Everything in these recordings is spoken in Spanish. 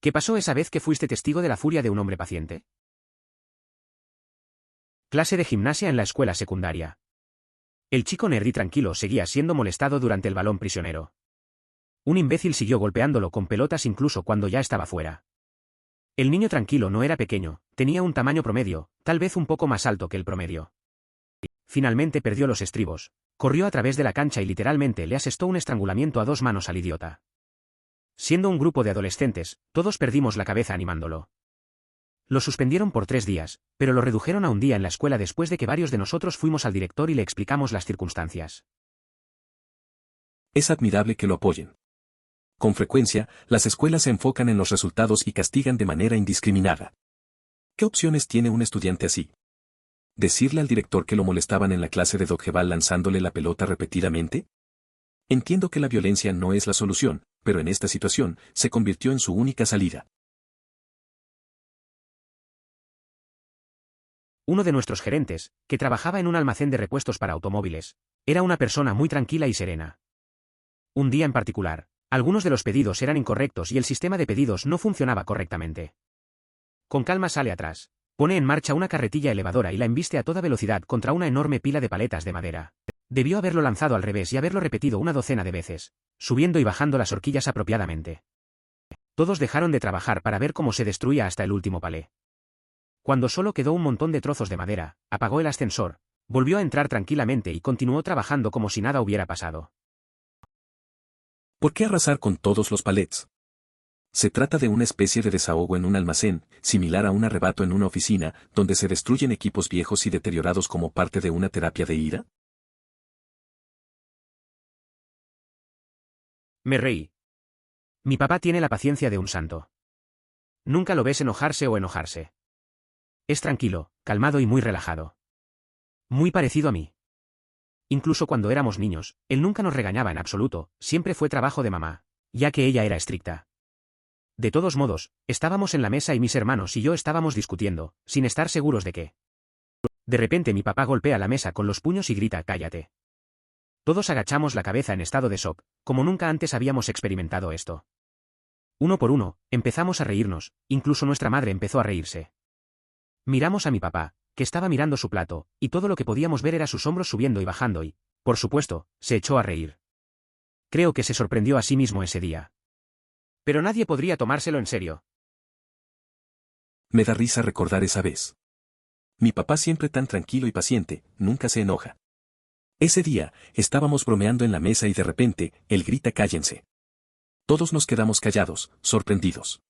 ¿Qué pasó esa vez que fuiste testigo de la furia de un hombre paciente? Clase de gimnasia en la escuela secundaria. El chico nerdy tranquilo seguía siendo molestado durante el balón prisionero. Un imbécil siguió golpeándolo con pelotas incluso cuando ya estaba fuera. El niño tranquilo no era pequeño, tenía un tamaño promedio, tal vez un poco más alto que el promedio. Finalmente perdió los estribos, corrió a través de la cancha y literalmente le asestó un estrangulamiento a 2 manos al idiota. Siendo un grupo de adolescentes, todos perdimos la cabeza animándolo. Lo suspendieron por 3 días, pero lo redujeron a un día en la escuela después de que varios de nosotros fuimos al director y le explicamos las circunstancias. Es admirable que lo apoyen. Con frecuencia, las escuelas se enfocan en los resultados y castigan de manera indiscriminada. ¿Qué opciones tiene un estudiante así? ¿Decirle al director que lo molestaban en la clase de dodgeball lanzándole la pelota repetidamente? Entiendo que la violencia no es la solución, pero en esta situación, se convirtió en su única salida. Uno de nuestros gerentes, que trabajaba en un almacén de repuestos para automóviles, era una persona muy tranquila y serena. Un día en particular, algunos de los pedidos eran incorrectos y el sistema de pedidos no funcionaba correctamente. Con calma sale atrás, pone en marcha una carretilla elevadora y la embiste a toda velocidad contra una enorme pila de paletas de madera. Debió haberlo lanzado al revés y haberlo repetido una docena de veces, subiendo y bajando las horquillas apropiadamente. Todos dejaron de trabajar para ver cómo se destruía hasta el último palé. Cuando solo quedó un montón de trozos de madera, apagó el ascensor, volvió a entrar tranquilamente y continuó trabajando como si nada hubiera pasado. ¿Por qué arrasar con todos los palets? Se trata de una especie de desahogo en un almacén, similar a un arrebato en una oficina, donde se destruyen equipos viejos y deteriorados como parte de una terapia de ira. Me reí. Mi papá tiene la paciencia de un santo. Nunca lo ves enojarse o enojarse. Es tranquilo, calmado y muy relajado. Muy parecido a mí. Incluso cuando éramos niños, él nunca nos regañaba en absoluto, siempre fue trabajo de mamá, ya que ella era estricta. De todos modos, estábamos en la mesa y mis hermanos y yo estábamos discutiendo, sin estar seguros de qué. De repente mi papá golpea la mesa con los puños y grita: «¡Cállate!». Todos agachamos la cabeza en estado de shock, como nunca antes habíamos experimentado esto. Uno por uno, empezamos a reírnos, incluso nuestra madre empezó a reírse. Miramos a mi papá, que estaba mirando su plato, y todo lo que podíamos ver era sus hombros subiendo y bajando y, por supuesto, se echó a reír. Creo que se sorprendió a sí mismo ese día. Pero nadie podría tomárselo en serio. Me da risa recordar esa vez. Mi papá siempre tan tranquilo y paciente, nunca se enoja. Ese día, estábamos bromeando en la mesa y de repente, él grita: «¡Cállense!». Todos nos quedamos callados, sorprendidos.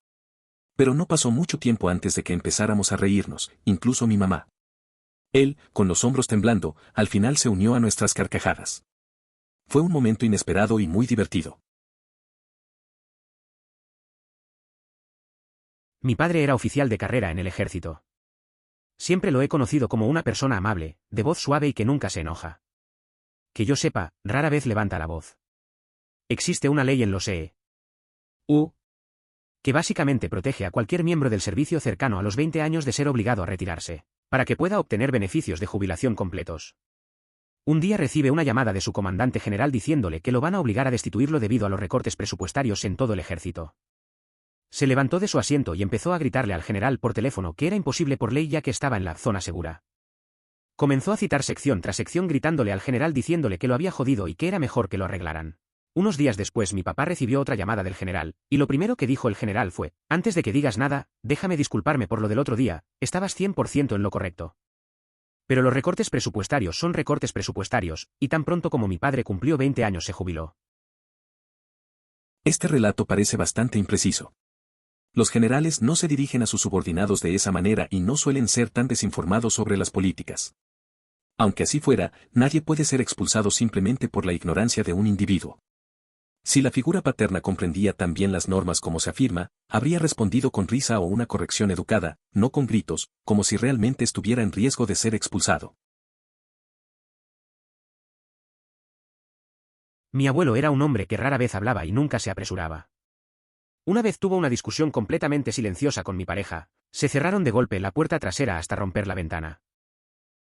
Pero no pasó mucho tiempo antes de que empezáramos a reírnos, incluso mi mamá. Él, con los hombros temblando, al final se unió a nuestras carcajadas. Fue un momento inesperado y muy divertido. Mi padre era oficial de carrera en el ejército. Siempre lo he conocido como una persona amable, de voz suave y que nunca se enoja. Que yo sepa, rara vez levanta la voz. Existe una ley en los EU que básicamente protege a cualquier miembro del servicio cercano a los 20 años de ser obligado a retirarse, para que pueda obtener beneficios de jubilación completos. Un día recibe una llamada de su comandante general diciéndole que lo van a obligar a destituirlo debido a los recortes presupuestarios en todo el ejército. Se levantó de su asiento y empezó a gritarle al general por teléfono que era imposible por ley ya que estaba en la zona segura. Comenzó a citar sección tras sección gritándole al general diciéndole que lo había jodido y que era mejor que lo arreglaran. Unos días después mi papá recibió otra llamada del general, y lo primero que dijo el general fue: «Antes de que digas nada, déjame disculparme por lo del otro día, estabas 100% en lo correcto». Pero los recortes presupuestarios son recortes presupuestarios, y tan pronto como mi padre cumplió 20 años se jubiló. Este relato parece bastante impreciso. Los generales no se dirigen a sus subordinados de esa manera y no suelen ser tan desinformados sobre las políticas. Aunque así fuera, nadie puede ser expulsado simplemente por la ignorancia de un individuo. Si la figura paterna comprendía tan bien las normas como se afirma, habría respondido con risa o una corrección educada, no con gritos, como si realmente estuviera en riesgo de ser expulsado. Mi abuelo era un hombre que rara vez hablaba y nunca se apresuraba. Una vez tuvo una discusión completamente silenciosa con mi pareja, se cerraron de golpe la puerta trasera hasta romper la ventana.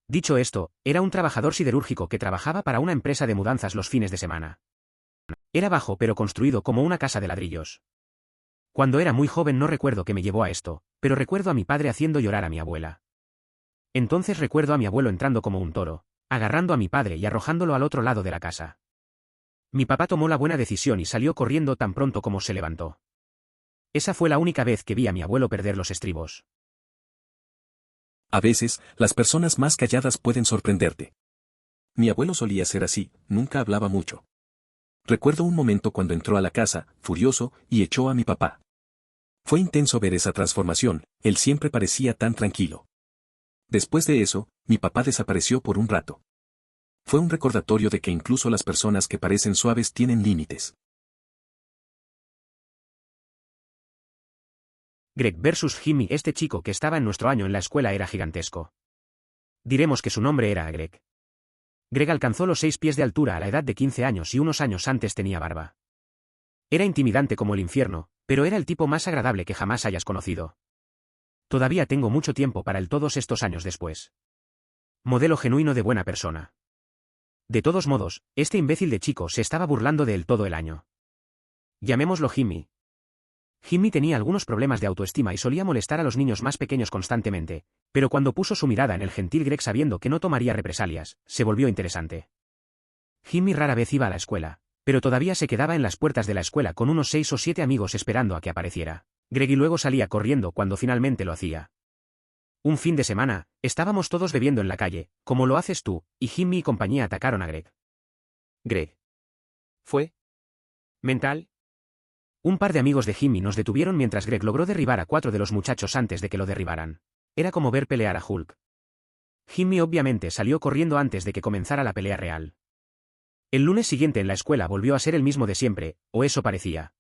Dicho esto, era un trabajador siderúrgico que trabajaba para una empresa de mudanzas los fines de semana. Era bajo pero construido como una casa de ladrillos. Cuando era muy joven no recuerdo qué me llevó a esto, pero recuerdo a mi padre haciendo llorar a mi abuela. Entonces recuerdo a mi abuelo entrando como un toro, agarrando a mi padre y arrojándolo al otro lado de la casa. Mi papá tomó la buena decisión y salió corriendo tan pronto como se levantó. Esa fue la única vez que vi a mi abuelo perder los estribos. A veces, las personas más calladas pueden sorprenderte. Mi abuelo solía ser así, nunca hablaba mucho. Recuerdo un momento cuando entró a la casa, furioso, y echó a mi papá. Fue intenso ver esa transformación, él siempre parecía tan tranquilo. Después de eso, mi papá desapareció por un rato. Fue un recordatorio de que incluso las personas que parecen suaves tienen límites. Greg versus Jimmy. Este chico que estaba en nuestro año en la escuela era gigantesco. Diremos que su nombre era Greg. Greg alcanzó los 6 pies de altura a la edad de 15 años y unos años antes tenía barba. Era intimidante como el infierno, pero era el tipo más agradable que jamás hayas conocido. Todavía tengo mucho tiempo para él todos estos años después. Modelo genuino de buena persona. De todos modos, este imbécil de chico se estaba burlando de él todo el año. Llamémoslo Jimmy. Jimmy tenía algunos problemas de autoestima y solía molestar a los niños más pequeños constantemente, pero cuando puso su mirada en el gentil Greg sabiendo que no tomaría represalias, se volvió interesante. Jimmy rara vez iba a la escuela, pero todavía se quedaba en las puertas de la escuela con unos 6 o 7 amigos esperando a que apareciera Greg y luego salía corriendo cuando finalmente lo hacía. Un fin de semana, estábamos todos bebiendo en la calle, como lo haces tú, y Jimmy y compañía atacaron a Greg. Greg. ¿Fue mental? Un par de amigos de Jimmy nos detuvieron mientras Greg logró derribar a 4 de los muchachos antes de que lo derribaran. Era como ver pelear a Hulk. Jimmy obviamente salió corriendo antes de que comenzara la pelea real. El lunes siguiente en la escuela volvió a ser el mismo de siempre, o eso parecía.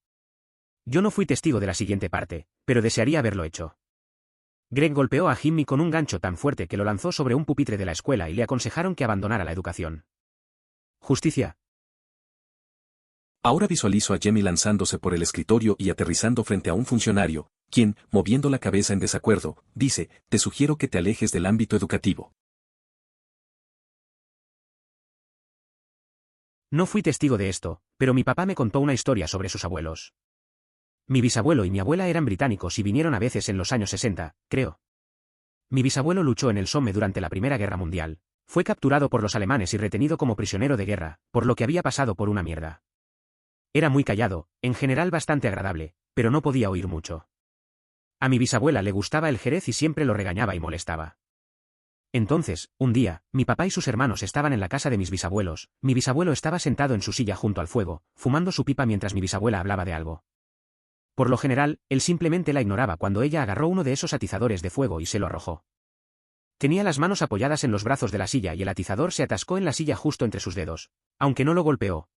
Yo no fui testigo de la siguiente parte, pero desearía haberlo hecho. Greg golpeó a Jimmy con un gancho tan fuerte que lo lanzó sobre un pupitre de la escuela y le aconsejaron que abandonara la educación. Justicia. Ahora visualizo a Jimmy lanzándose por el escritorio y aterrizando frente a un funcionario, quien, moviendo la cabeza en desacuerdo, dice, te sugiero que te alejes del ámbito educativo. No fui testigo de esto, pero mi papá me contó una historia sobre sus abuelos. Mi bisabuelo y mi abuela eran británicos y vinieron a veces en los años 60, creo. Mi bisabuelo luchó en el Somme durante la Primera Guerra Mundial. Fue capturado por los alemanes y retenido como prisionero de guerra, por lo que había pasado por una mierda. Era muy callado, en general bastante agradable, pero no podía oír mucho. A mi bisabuela le gustaba el jerez y siempre lo regañaba y molestaba. Entonces, un día, mi papá y sus hermanos estaban en la casa de mis bisabuelos. Mi bisabuelo estaba sentado en su silla junto al fuego, fumando su pipa mientras mi bisabuela hablaba de algo. Por lo general, él simplemente la ignoraba cuando ella agarró uno de esos atizadores de fuego y se lo arrojó. Tenía las manos apoyadas en los brazos de la silla y el atizador se atascó en la silla justo entre sus dedos, aunque no lo golpeó.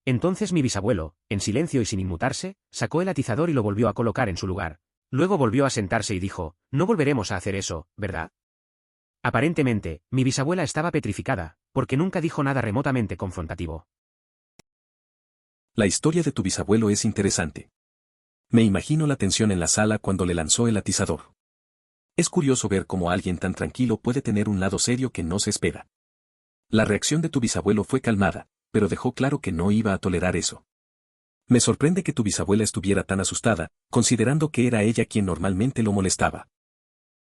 Entonces mi bisabuelo, en silencio y sin inmutarse, sacó el atizador y lo volvió a colocar en su lugar. Luego volvió a sentarse y dijo, no volveremos a hacer eso, ¿verdad? Aparentemente, mi bisabuela estaba petrificada, porque nunca dijo nada remotamente confrontativo. La historia de tu bisabuelo es interesante. Me imagino la tensión en la sala cuando le lanzó el atizador. Es curioso ver cómo alguien tan tranquilo puede tener un lado serio que no se espera. La reacción de tu bisabuelo fue calmada, pero dejó claro que no iba a tolerar eso. Me sorprende que tu bisabuela estuviera tan asustada, considerando que era ella quien normalmente lo molestaba.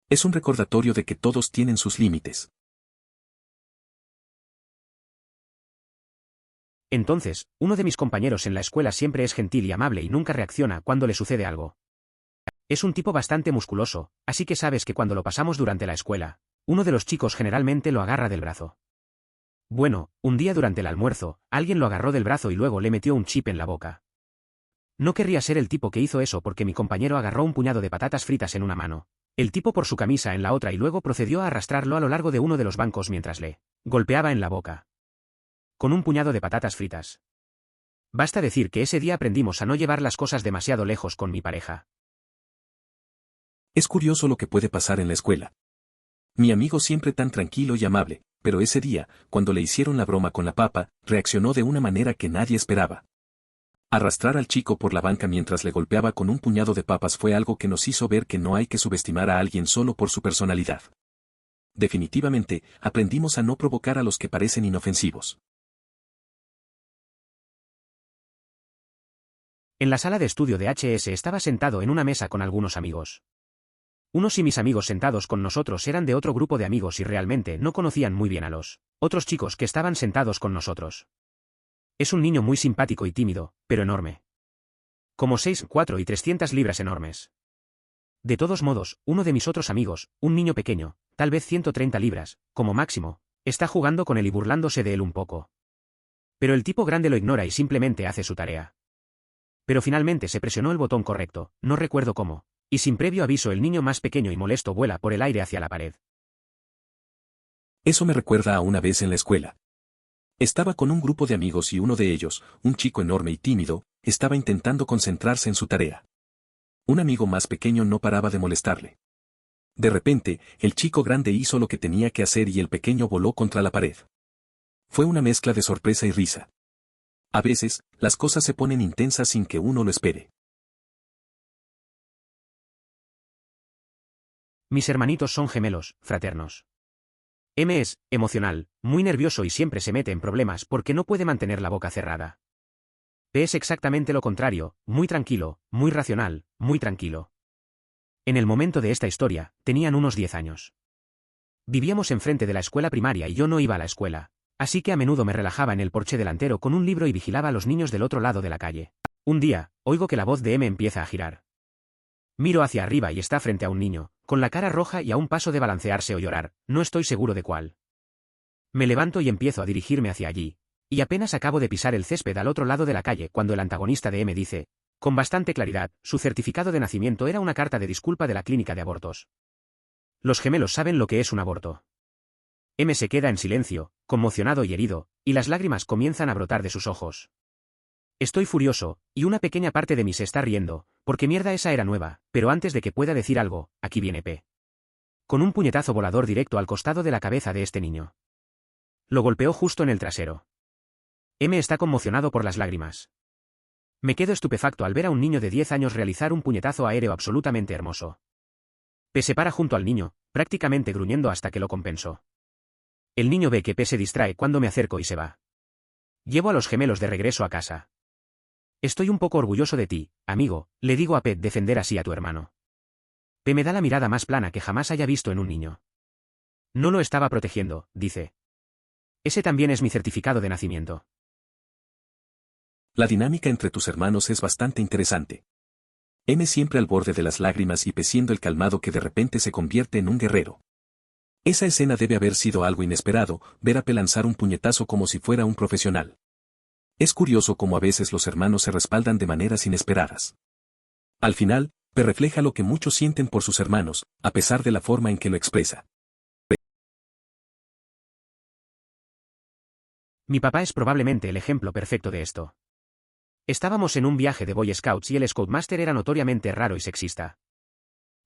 Es un recordatorio de que todos tienen sus límites. Entonces, uno de mis compañeros en la escuela siempre es gentil y amable y nunca reacciona cuando le sucede algo. Es un tipo bastante musculoso, así que sabes que cuando lo pasamos durante la escuela, uno de los chicos generalmente lo agarra del brazo. Bueno, un día durante el almuerzo, alguien lo agarró del brazo y luego le metió un chip en la boca. No querría ser el tipo que hizo eso porque mi compañero agarró un puñado de patatas fritas en una mano, el tipo por su camisa en la otra y luego procedió a arrastrarlo a lo largo de uno de los bancos mientras le golpeaba en la boca. Con un puñado de patatas fritas. Basta decir que ese día aprendimos a no llevar las cosas demasiado lejos con mi pareja. Es curioso lo que puede pasar en la escuela. Mi amigo siempre tan tranquilo y amable, pero ese día, cuando le hicieron la broma con la papa, reaccionó de una manera que nadie esperaba. Arrastrar al chico por la banca mientras le golpeaba con un puñado de papas fue algo que nos hizo ver que no hay que subestimar a alguien solo por su personalidad. Definitivamente, aprendimos a no provocar a los que parecen inofensivos. En la sala de estudio de HS estaba sentado en una mesa con algunos amigos. Unos y mis amigos sentados con nosotros eran de otro grupo de amigos y realmente no conocían muy bien a los otros chicos que estaban sentados con nosotros. Es un niño muy simpático y tímido, pero enorme. Como 6'4" y 300 libras enormes. De todos modos, uno de mis otros amigos, un niño pequeño, tal vez 130 libras, como máximo, está jugando con él y burlándose de él un poco. Pero el tipo grande lo ignora y simplemente hace su tarea. Pero finalmente se presionó el botón correcto, no recuerdo cómo, y sin previo aviso el niño más pequeño y molesto vuela por el aire hacia la pared. Eso me recuerda a una vez en la escuela. Estaba con un grupo de amigos y uno de ellos, un chico enorme y tímido, estaba intentando concentrarse en su tarea. Un amigo más pequeño no paraba de molestarle. De repente, el chico grande hizo lo que tenía que hacer y el pequeño voló contra la pared. Fue una mezcla de sorpresa y risa. A veces, las cosas se ponen intensas sin que uno lo espere. Mis hermanitos son gemelos, fraternos. M es emocional, muy nervioso y siempre se mete en problemas porque no puede mantener la boca cerrada. P es exactamente lo contrario, muy tranquilo, muy racional, muy tranquilo. En el momento de esta historia, tenían unos 10 años. Vivíamos enfrente de la escuela primaria y yo no iba a la escuela, así que a menudo me relajaba en el porche delantero con un libro y vigilaba a los niños del otro lado de la calle. Un día, oigo que la voz de M empieza a girar. Miro hacia arriba y está frente a un niño, con la cara roja y a un paso de balancearse o llorar, no estoy seguro de cuál. Me levanto y empiezo a dirigirme hacia allí, y apenas acabo de pisar el césped al otro lado de la calle cuando el antagonista de M dice, con bastante claridad, su certificado de nacimiento era una carta de disculpa de la clínica de abortos. Los gemelos saben lo que es un aborto. M se queda en silencio, conmocionado y herido, y las lágrimas comienzan a brotar de sus ojos. Estoy furioso, y una pequeña parte de mí se está riendo, porque mierda esa era nueva, pero antes de que pueda decir algo, aquí viene P. Con un puñetazo volador directo al costado de la cabeza de este niño. Lo golpeó justo en el trasero. M está conmocionado por las lágrimas. Me quedo estupefacto al ver a un niño de 10 años realizar un puñetazo aéreo absolutamente hermoso. P se para junto al niño, prácticamente gruñendo hasta que lo compensó. El niño ve que P se distrae cuando me acerco y se va. Llevo a los gemelos de regreso a casa. Estoy un poco orgulloso de ti, amigo, le digo a P defender así a tu hermano. P me da la mirada más plana que jamás haya visto en un niño. No lo estaba protegiendo, dice. Ese también es mi certificado de nacimiento. La dinámica entre tus hermanos es bastante interesante. M siempre al borde de las lágrimas y P siendo el calmado que de repente se convierte en un guerrero. Esa escena debe haber sido algo inesperado, ver a P lanzar un puñetazo como si fuera un profesional. Es curioso cómo a veces los hermanos se respaldan de maneras inesperadas. Al final, P refleja lo que muchos sienten por sus hermanos, a pesar de la forma en que lo expresa. Mi papá es probablemente el ejemplo perfecto de esto. Estábamos en un viaje de Boy Scouts y el Scoutmaster era notoriamente raro y sexista.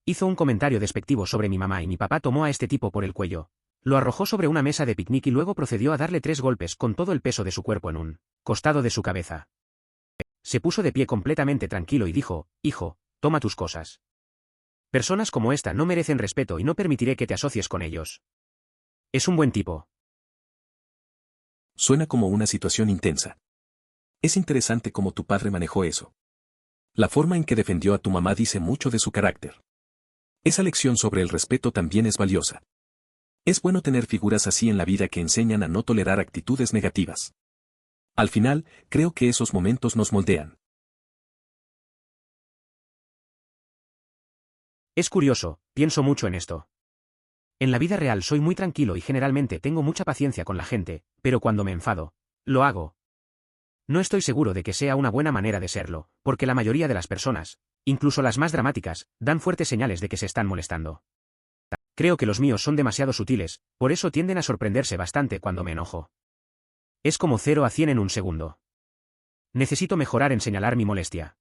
Hizo un comentario despectivo sobre mi mamá y mi papá tomó a este tipo por el cuello, lo arrojó sobre una mesa de picnic y luego procedió a darle 3 golpes con todo el peso de su cuerpo en un costado de su cabeza. Se puso de pie completamente tranquilo y dijo, hijo, toma tus cosas. Personas como esta no merecen respeto y no permitiré que te asocies con ellos. Es un buen tipo. Suena como una situación intensa. Es interesante cómo tu padre manejó eso. La forma en que defendió a tu mamá dice mucho de su carácter. Esa lección sobre el respeto también es valiosa. Es bueno tener figuras así en la vida que enseñan a no tolerar actitudes negativas. Al final, creo que esos momentos nos moldean. Es curioso, pienso mucho en esto. En la vida real soy muy tranquilo y generalmente tengo mucha paciencia con la gente, pero cuando me enfado, lo hago. No estoy seguro de que sea una buena manera de serlo, porque la mayoría de las personas, incluso las más dramáticas, dan fuertes señales de que se están molestando. Creo que los míos son demasiado sutiles, por eso tienden a sorprenderse bastante cuando me enojo. Es como 0 a 100 en un segundo. Necesito mejorar en señalar mi molestia.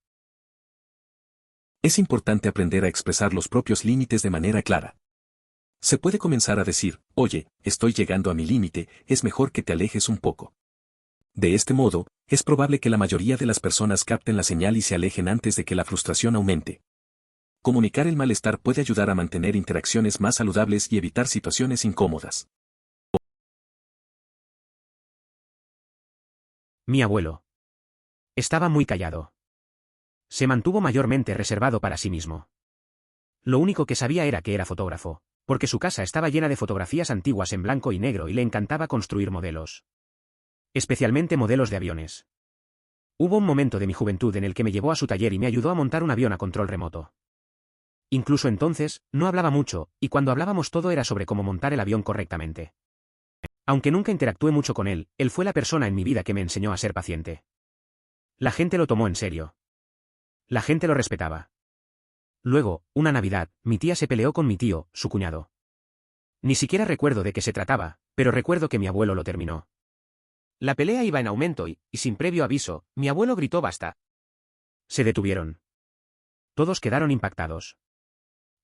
Es importante aprender a expresar los propios límites de manera clara. Se puede comenzar a decir, oye, estoy llegando a mi límite, es mejor que te alejes un poco. De este modo, es probable que la mayoría de las personas capten la señal y se alejen antes de que la frustración aumente. Comunicar el malestar puede ayudar a mantener interacciones más saludables y evitar situaciones incómodas. Mi abuelo. Estaba muy callado. Se mantuvo mayormente reservado para sí mismo. Lo único que sabía era que era fotógrafo, porque su casa estaba llena de fotografías antiguas en blanco y negro y le encantaba construir modelos. Especialmente modelos de aviones. Hubo un momento de mi juventud en el que me llevó a su taller y me ayudó a montar un avión a control remoto. Incluso entonces, no hablaba mucho, y cuando hablábamos todo era sobre cómo montar el avión correctamente. Aunque nunca interactué mucho con él, él fue la persona en mi vida que me enseñó a ser paciente. La gente lo tomó en serio. La gente lo respetaba. Luego, una Navidad, mi tía se peleó con mi tío, su cuñado. Ni siquiera recuerdo de qué se trataba, pero recuerdo que mi abuelo lo terminó. La pelea iba en aumento y, sin previo aviso, mi abuelo gritó basta. Se detuvieron. Todos quedaron impactados.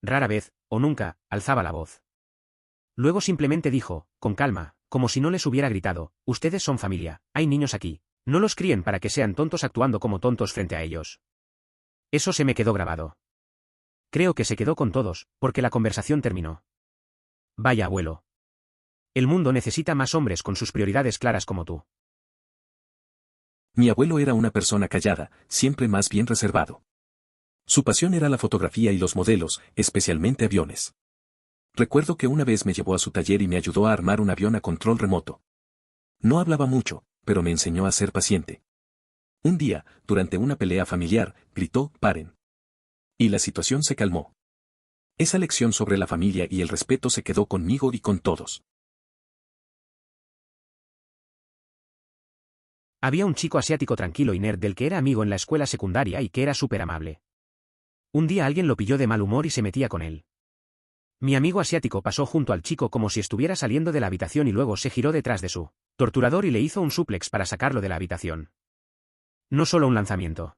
Rara vez, o nunca, alzaba la voz. Luego simplemente dijo, con calma, como si no les hubiera gritado, ustedes son familia, hay niños aquí, no los críen para que sean tontos actuando como tontos frente a ellos. Eso se me quedó grabado. Creo que se quedó con todos, porque la conversación terminó. Vaya abuelo. El mundo necesita más hombres con sus prioridades claras como tú. Mi abuelo era una persona callada, siempre más bien reservado. Su pasión era la fotografía y los modelos, especialmente aviones. Recuerdo que una vez me llevó a su taller y me ayudó a armar un avión a control remoto. No hablaba mucho, pero me enseñó a ser paciente. Un día, durante una pelea familiar, gritó, "¡Paren!". Y la situación se calmó. Esa lección sobre la familia y el respeto se quedó conmigo y con todos. Había un chico asiático tranquilo y nerd del que era amigo en la escuela secundaria y que era súper amable. Un día alguien lo pilló de mal humor y se metía con él. Mi amigo asiático pasó junto al chico como si estuviera saliendo de la habitación y luego se giró detrás de su torturador y le hizo un suplex para sacarlo de la habitación. No solo un lanzamiento.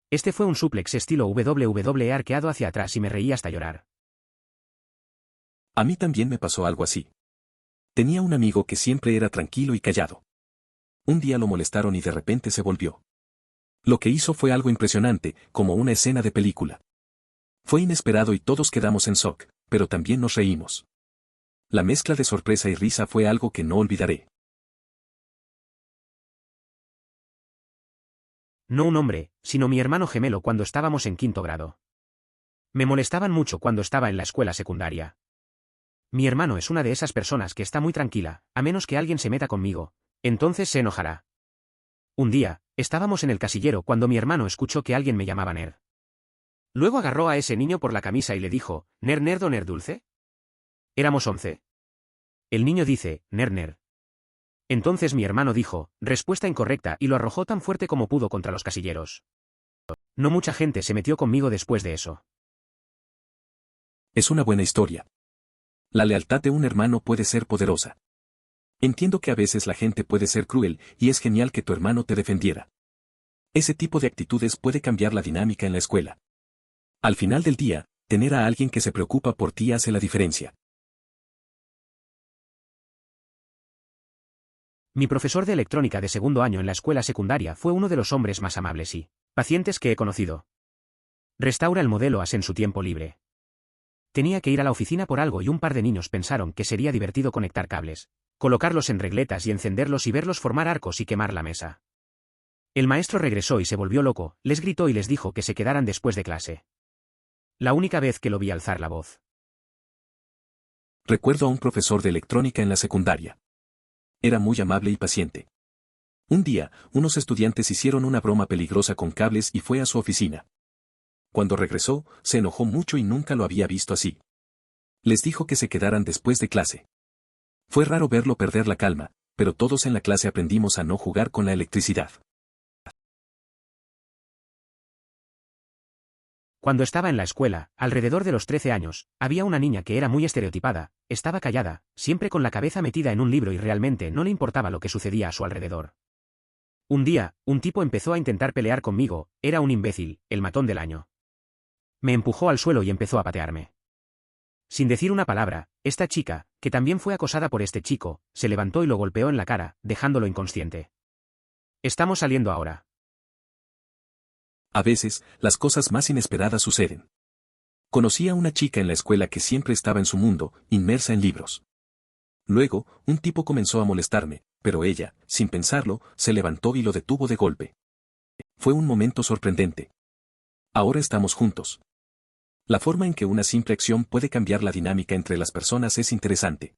Este fue un suplex estilo WWE arqueado hacia atrás y me reí hasta llorar. A mí también me pasó algo así. Tenía un amigo que siempre era tranquilo y callado. Un día lo molestaron y de repente se volvió. Lo que hizo fue algo impresionante, como una escena de película. Fue inesperado y todos quedamos en shock, pero también nos reímos. La mezcla de sorpresa y risa fue algo que no olvidaré. No un hombre, sino mi hermano gemelo cuando estábamos en quinto grado. Me molestaban mucho cuando estaba en la escuela secundaria. Mi hermano es una de esas personas que está muy tranquila, a menos que alguien se meta conmigo, entonces se enojará. Un día, estábamos en el casillero cuando mi hermano escuchó que alguien me llamaba nerd. Luego agarró a ese niño por la camisa y le dijo, ¿nerd nerd o nerd dulce? Éramos 11. El niño dice, nerd nerd. Entonces mi hermano dijo, respuesta incorrecta y lo arrojó tan fuerte como pudo contra los casilleros. No mucha gente se metió conmigo después de eso. Es una buena historia. La lealtad de un hermano puede ser poderosa. Entiendo que a veces la gente puede ser cruel y es genial que tu hermano te defendiera. Ese tipo de actitudes puede cambiar la dinámica en la escuela. Al final del día, tener a alguien que se preocupa por ti hace la diferencia. Mi profesor de electrónica de segundo año en la escuela secundaria fue uno de los hombres más amables y pacientes que he conocido. Restaura el modelo AS en su tiempo libre. Tenía que ir a la oficina por algo y un par de niños pensaron que sería divertido conectar cables, colocarlos en regletas y encenderlos y verlos formar arcos y quemar la mesa. El maestro regresó y se volvió loco, les gritó y les dijo que se quedaran después de clase. La única vez que lo vi alzar la voz. Recuerdo a un profesor de electrónica en la secundaria. Era muy amable y paciente. Un día, unos estudiantes hicieron una broma peligrosa con cables y fue a su oficina. Cuando regresó, se enojó mucho y nunca lo había visto así. Les dijo que se quedaran después de clase. Fue raro verlo perder la calma, pero todos en la clase aprendimos a no jugar con la electricidad. Cuando estaba en la escuela, alrededor de los 13 años, había una niña que era muy estereotipada, estaba callada, siempre con la cabeza metida en un libro y realmente no le importaba lo que sucedía a su alrededor. Un día, un tipo empezó a intentar pelear conmigo, era un imbécil, el matón del año. Me empujó al suelo y empezó a patearme. Sin decir una palabra, esta chica, que también fue acosada por este chico, se levantó y lo golpeó en la cara, dejándolo inconsciente. Estamos saliendo ahora. A veces, las cosas más inesperadas suceden. Conocí a una chica en la escuela que siempre estaba en su mundo, inmersa en libros. Luego, un tipo comenzó a molestarme, pero ella, sin pensarlo, se levantó y lo detuvo de golpe. Fue un momento sorprendente. Ahora estamos juntos. La forma en que una simple acción puede cambiar la dinámica entre las personas es interesante.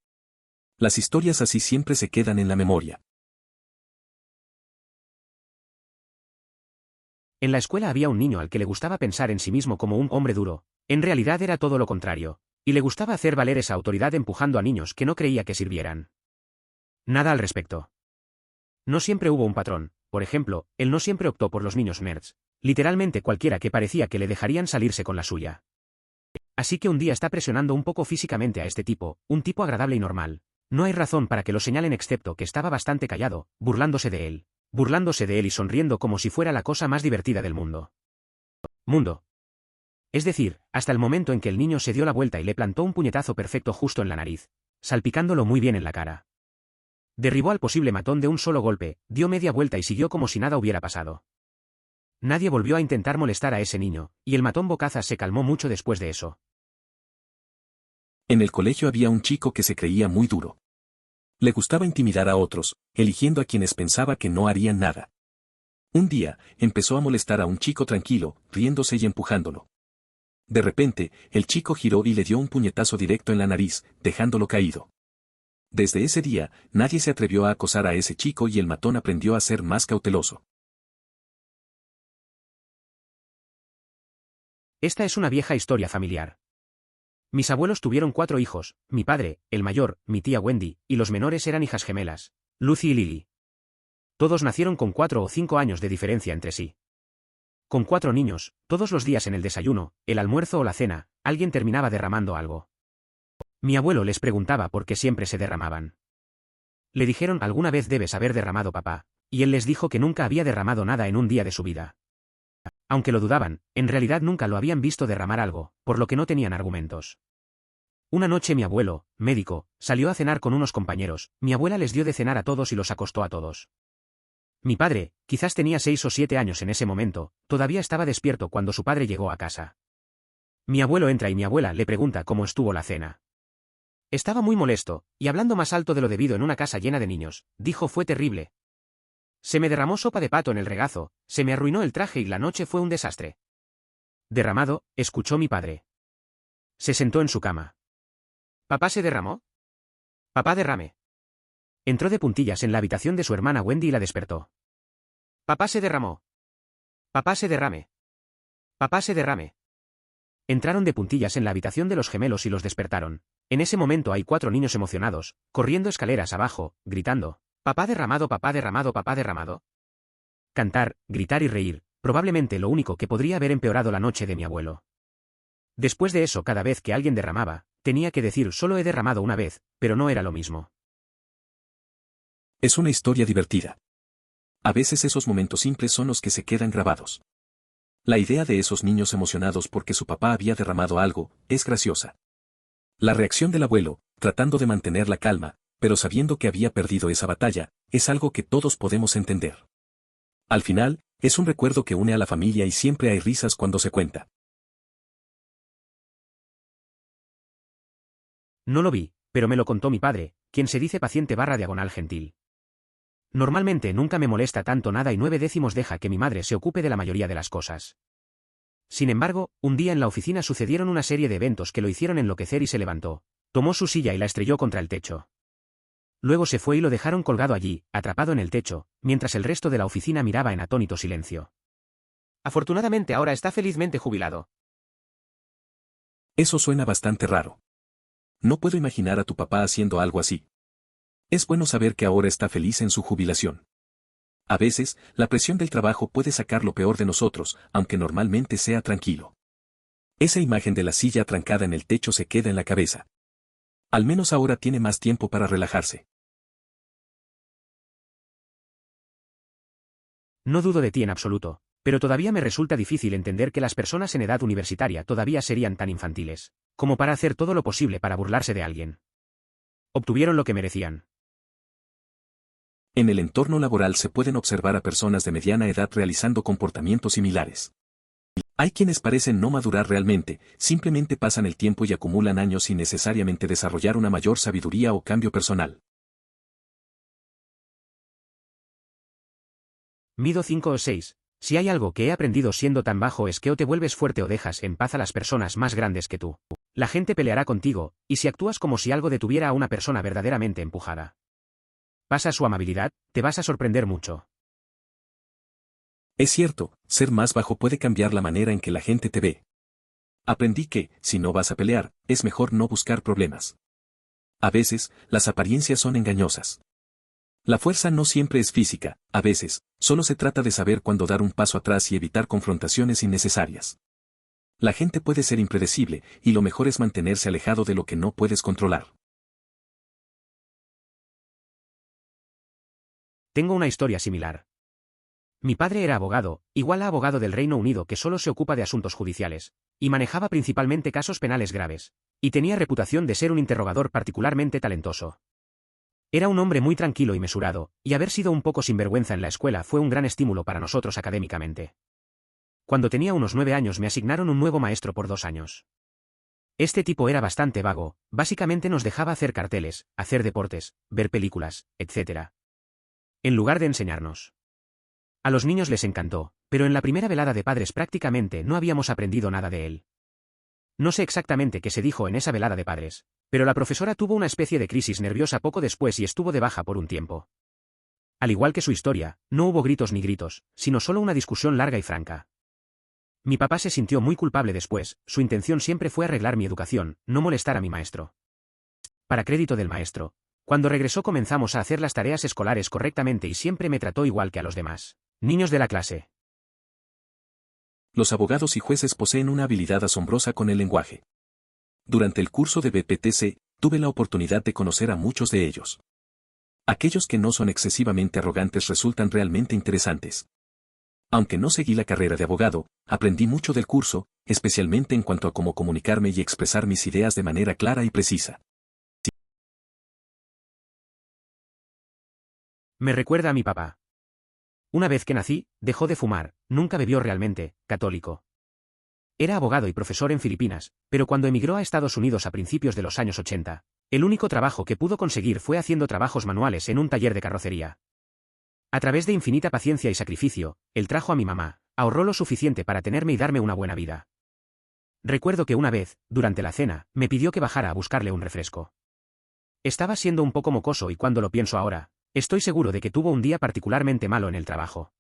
Las historias así siempre se quedan en la memoria. En la escuela había un niño al que le gustaba pensar en sí mismo como un hombre duro. En realidad era todo lo contrario, y le gustaba hacer valer esa autoridad empujando a niños que no creía que sirvieran. Nada al respecto. No siempre hubo un patrón, por ejemplo, él no siempre optó por los niños nerds, literalmente cualquiera que parecía que le dejarían salirse con la suya. Así que un día está presionando un poco físicamente a este tipo, un tipo agradable y normal. No hay razón para que lo señalen excepto que estaba bastante callado, burlándose de él y sonriendo como si fuera la cosa más divertida del mundo. Es decir, hasta el momento en que el niño se dio la vuelta y le plantó un puñetazo perfecto justo en la nariz, salpicándolo muy bien en la cara. Derribó al posible matón de un solo golpe, dio media vuelta y siguió como si nada hubiera pasado. Nadie volvió a intentar molestar a ese niño, y el matón bocazas se calmó mucho después de eso. En el colegio había un chico que se creía muy duro. Le gustaba intimidar a otros, eligiendo a quienes pensaba que no harían nada. Un día, empezó a molestar a un chico tranquilo, riéndose y empujándolo. De repente, el chico giró y le dio un puñetazo directo en la nariz, dejándolo caído. Desde ese día, nadie se atrevió a acosar a ese chico y el matón aprendió a ser más cauteloso. Esta es una vieja historia familiar. Mis abuelos tuvieron 4 hijos, mi padre, el mayor, mi tía Wendy, y los menores eran hijas gemelas, Lucy y Lily. Todos nacieron con 4 o 5 años de diferencia entre sí. Con 4 niños, todos los días en el desayuno, el almuerzo o la cena, alguien terminaba derramando algo. Mi abuelo les preguntaba por qué siempre se derramaban. Le dijeron alguna vez debes haber derramado papá, y él les dijo que nunca había derramado nada en un día de su vida. Aunque lo dudaban, en realidad nunca lo habían visto derramar algo, por lo que no tenían argumentos. Una noche mi abuelo, médico, salió a cenar con unos compañeros, mi abuela les dio de cenar a todos y los acostó a todos. Mi padre, quizás tenía 6 o 7 años en ese momento, todavía estaba despierto cuando su padre llegó a casa. Mi abuelo entra y mi abuela le pregunta cómo estuvo la cena. Estaba muy molesto, y hablando más alto de lo debido en una casa llena de niños, dijo fue terrible. Se me derramó sopa de pato en el regazo, se me arruinó el traje y la noche fue un desastre. Derramado, escuchó mi padre. Se sentó en su cama. ¿Papá se derramó? Papá derrame. Entró de puntillas en la habitación de su hermana Wendy y la despertó. Papá se derramó. Papá se derrame. Papá se derrame. Entraron de puntillas en la habitación de los gemelos y los despertaron. En ese momento hay 4 niños emocionados, corriendo escaleras abajo, gritando, papá derramado, papá derramado, papá derramado. Cantar, gritar y reír, probablemente lo único que podría haber empeorado la noche de mi abuelo. Después de eso cada vez que alguien derramaba, tenía que decir solo he derramado una vez, pero no era lo mismo. Es una historia divertida. A veces esos momentos simples son los que se quedan grabados. La idea de esos niños emocionados porque su papá había derramado algo, es graciosa. La reacción del abuelo, tratando de mantener la calma, pero sabiendo que había perdido esa batalla, es algo que todos podemos entender. Al final, es un recuerdo que une a la familia y siempre hay risas cuando se cuenta. No lo vi, pero me lo contó mi padre, quien se dice paciente / gentil. Normalmente nunca me molesta tanto nada y 9/10 deja que mi madre se ocupe de la mayoría de las cosas. Sin embargo, un día en la oficina sucedieron una serie de eventos que lo hicieron enloquecer y se levantó. Tomó su silla y la estrelló contra el techo. Luego se fue y lo dejaron colgado allí, atrapado en el techo, mientras el resto de la oficina miraba en atónito silencio. Afortunadamente ahora está felizmente jubilado. Eso suena bastante raro. No puedo imaginar a tu papá haciendo algo así. Es bueno saber que ahora está feliz en su jubilación. A veces, la presión del trabajo puede sacar lo peor de nosotros, aunque normalmente sea tranquilo. Esa imagen de la silla atrancada en el techo se queda en la cabeza. Al menos ahora tiene más tiempo para relajarse. No dudo de ti en absoluto, pero todavía me resulta difícil entender que las personas en edad universitaria todavía serían tan infantiles, como para hacer todo lo posible para burlarse de alguien. Obtuvieron lo que merecían. En el entorno laboral se pueden observar a personas de mediana edad realizando comportamientos similares. Hay quienes parecen no madurar realmente, simplemente pasan el tiempo y acumulan años sin necesariamente desarrollar una mayor sabiduría o cambio personal. Mido 5 o 6, Si hay algo que he aprendido siendo tan bajo es que o te vuelves fuerte o dejas en paz a las personas más grandes que tú. La gente peleará contigo, y si actúas como si algo detuviera a una persona verdaderamente empujada. Pasa su amabilidad, te vas a sorprender mucho. Es cierto, ser más bajo puede cambiar la manera en que la gente te ve. Aprendí que, si no vas a pelear, es mejor no buscar problemas. A veces, las apariencias son engañosas. La fuerza no siempre es física, a veces, solo se trata de saber cuándo dar un paso atrás y evitar confrontaciones innecesarias. La gente puede ser impredecible, y lo mejor es mantenerse alejado de lo que no puedes controlar. Tengo una historia similar. Mi padre era abogado, igual a abogado del Reino Unido que solo se ocupa de asuntos judiciales, y manejaba principalmente casos penales graves, y tenía reputación de ser un interrogador particularmente talentoso. Era un hombre muy tranquilo y mesurado, y haber sido un poco sinvergüenza en la escuela fue un gran estímulo para nosotros académicamente. Cuando tenía unos 9 años me asignaron un nuevo maestro por 2 años. Este tipo era bastante vago, básicamente nos dejaba hacer carteles, hacer deportes, ver películas, etc. En lugar de enseñarnos. A los niños les encantó, pero en la primera velada de padres prácticamente no habíamos aprendido nada de él. No sé exactamente qué se dijo en esa velada de padres, pero la profesora tuvo una especie de crisis nerviosa poco después y estuvo de baja por un tiempo. Al igual que su historia, no hubo gritos ni gritos, sino solo una discusión larga y franca. Mi papá se sintió muy culpable después, su intención siempre fue arreglar mi educación, no molestar a mi maestro. Para crédito del maestro, cuando regresó comenzamos a hacer las tareas escolares correctamente y siempre me trató igual que a los demás niños de la clase. Los abogados y jueces poseen una habilidad asombrosa con el lenguaje. Durante el curso de BPTC, tuve la oportunidad de conocer a muchos de ellos. Aquellos que no son excesivamente arrogantes resultan realmente interesantes. Aunque no seguí la carrera de abogado, aprendí mucho del curso, especialmente en cuanto a cómo comunicarme y expresar mis ideas de manera clara y precisa. Me recuerda a mi papá. Una vez que nací, dejó de fumar, nunca bebió realmente, católico. Era abogado y profesor en Filipinas, pero cuando emigró a Estados Unidos a principios de los años 80, el único trabajo que pudo conseguir fue haciendo trabajos manuales en un taller de carrocería. A través de infinita paciencia y sacrificio, él trajo a mi mamá, ahorró lo suficiente para tenerme y darme una buena vida. Recuerdo que una vez, durante la cena, me pidió que bajara a buscarle un refresco. Estaba siendo un poco mocoso y cuando lo pienso ahora, estoy seguro de que tuvo un día particularmente malo en el trabajo.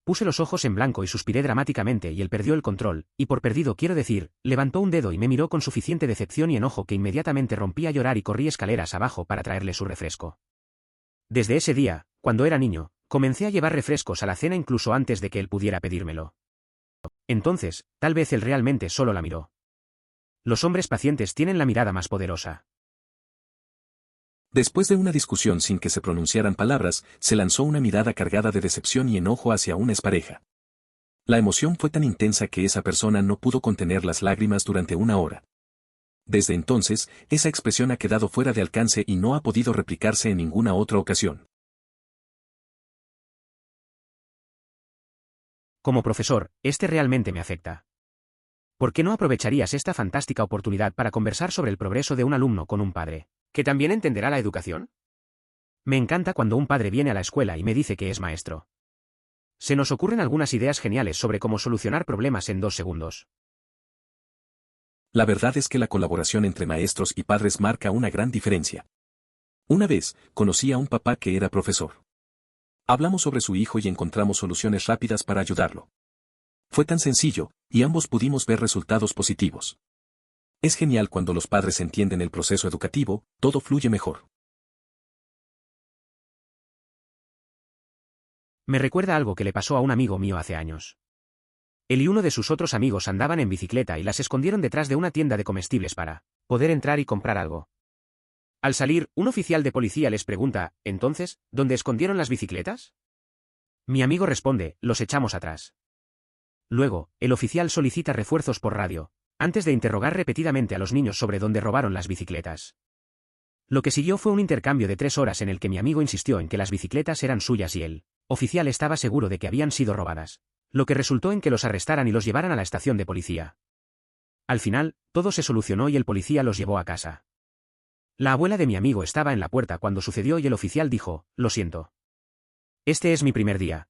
Puse los ojos en blanco y suspiré dramáticamente y él perdió el control, y por perdido quiero decir, levantó un dedo y me miró con suficiente decepción y enojo que inmediatamente rompí a llorar y corrí escaleras abajo para traerle su refresco. Desde ese día, cuando era niño, comencé a llevar refrescos a la cena incluso antes de que él pudiera pedírmelo. Entonces, tal vez él realmente solo la miró. Los hombres pacientes tienen la mirada más poderosa. Después de una discusión sin que se pronunciaran palabras, se lanzó una mirada cargada de decepción y enojo hacia una expareja. La emoción fue tan intensa que esa persona no pudo contener las lágrimas durante una hora. Desde entonces, esa expresión ha quedado fuera de alcance y no ha podido replicarse en ninguna otra ocasión. Como profesor, este realmente me afecta. ¿Por qué no aprovecharías esta fantástica oportunidad para conversar sobre el progreso de un alumno con un padre, que también entenderá la educación? Me encanta cuando un padre viene a la escuela y me dice que es maestro. Se nos ocurren algunas ideas geniales sobre cómo solucionar problemas en 2 segundos. La verdad es que la colaboración entre maestros y padres marca una gran diferencia. Una vez, conocí a un papá que era profesor. Hablamos sobre su hijo y encontramos soluciones rápidas para ayudarlo. Fue tan sencillo, y ambos pudimos ver resultados positivos. Es genial cuando los padres entienden el proceso educativo, todo fluye mejor. Me recuerda algo que le pasó a un amigo mío hace años. Él y uno de sus otros amigos andaban en bicicleta y las escondieron detrás de una tienda de comestibles para poder entrar y comprar algo. Al salir, un oficial de policía les pregunta, ¿entonces, dónde escondieron las bicicletas? Mi amigo responde, los echamos atrás. Luego, el oficial solicita refuerzos por radio, antes de interrogar repetidamente a los niños sobre dónde robaron las bicicletas. Lo que siguió fue un intercambio de 3 horas en el que mi amigo insistió en que las bicicletas eran suyas y el oficial estaba seguro de que habían sido robadas, lo que resultó en que los arrestaran y los llevaran a la estación de policía. Al final, todo se solucionó y el policía los llevó a casa. La abuela de mi amigo estaba en la puerta cuando sucedió y el oficial dijo, lo siento. Este es mi primer día.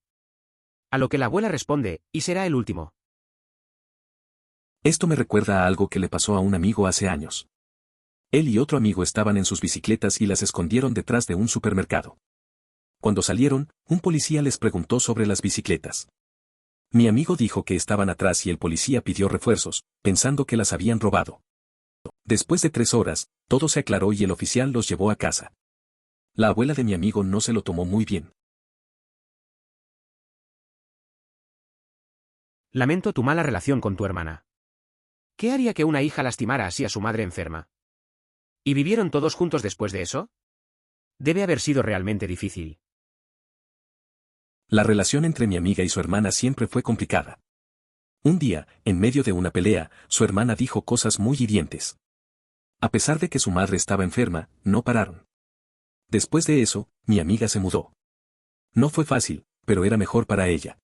A lo que la abuela responde, y será el último. Esto me recuerda a algo que le pasó a un amigo hace años. Él y otro amigo estaban en sus bicicletas y las escondieron detrás de un supermercado. Cuando salieron, un policía les preguntó sobre las bicicletas. Mi amigo dijo que estaban atrás y el policía pidió refuerzos, pensando que las habían robado. Después de 3 horas, todo se aclaró y el oficial los llevó a casa. La abuela de mi amigo no se lo tomó muy bien. Lamento tu mala relación con tu hermana. ¿Qué haría que una hija lastimara así a su madre enferma? ¿Y vivieron todos juntos después de eso? Debe haber sido realmente difícil. La relación entre mi amiga y su hermana siempre fue complicada. Un día, en medio de una pelea, su hermana dijo cosas muy hirientes. A pesar de que su madre estaba enferma, no pararon. Después de eso, mi amiga se mudó. No fue fácil, pero era mejor para ella.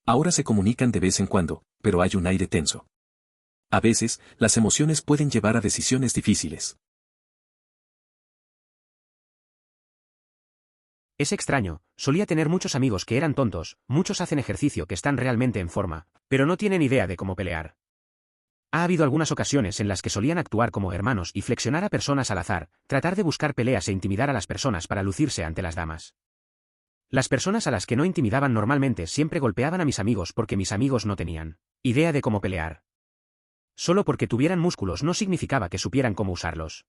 Ahora se comunican de vez en cuando, pero hay un aire tenso. A veces, las emociones pueden llevar a decisiones difíciles. Es extraño, solía tener muchos amigos que eran tontos, muchos hacen ejercicio que están realmente en forma, pero no tienen idea de cómo pelear. Ha habido algunas ocasiones en las que solían actuar como hermanos y flexionar a personas al azar, tratar de buscar peleas e intimidar a las personas para lucirse ante las damas. Las personas a las que no intimidaban normalmente siempre golpeaban a mis amigos porque mis amigos no tenían idea de cómo pelear. Solo porque tuvieran músculos no significaba que supieran cómo usarlos.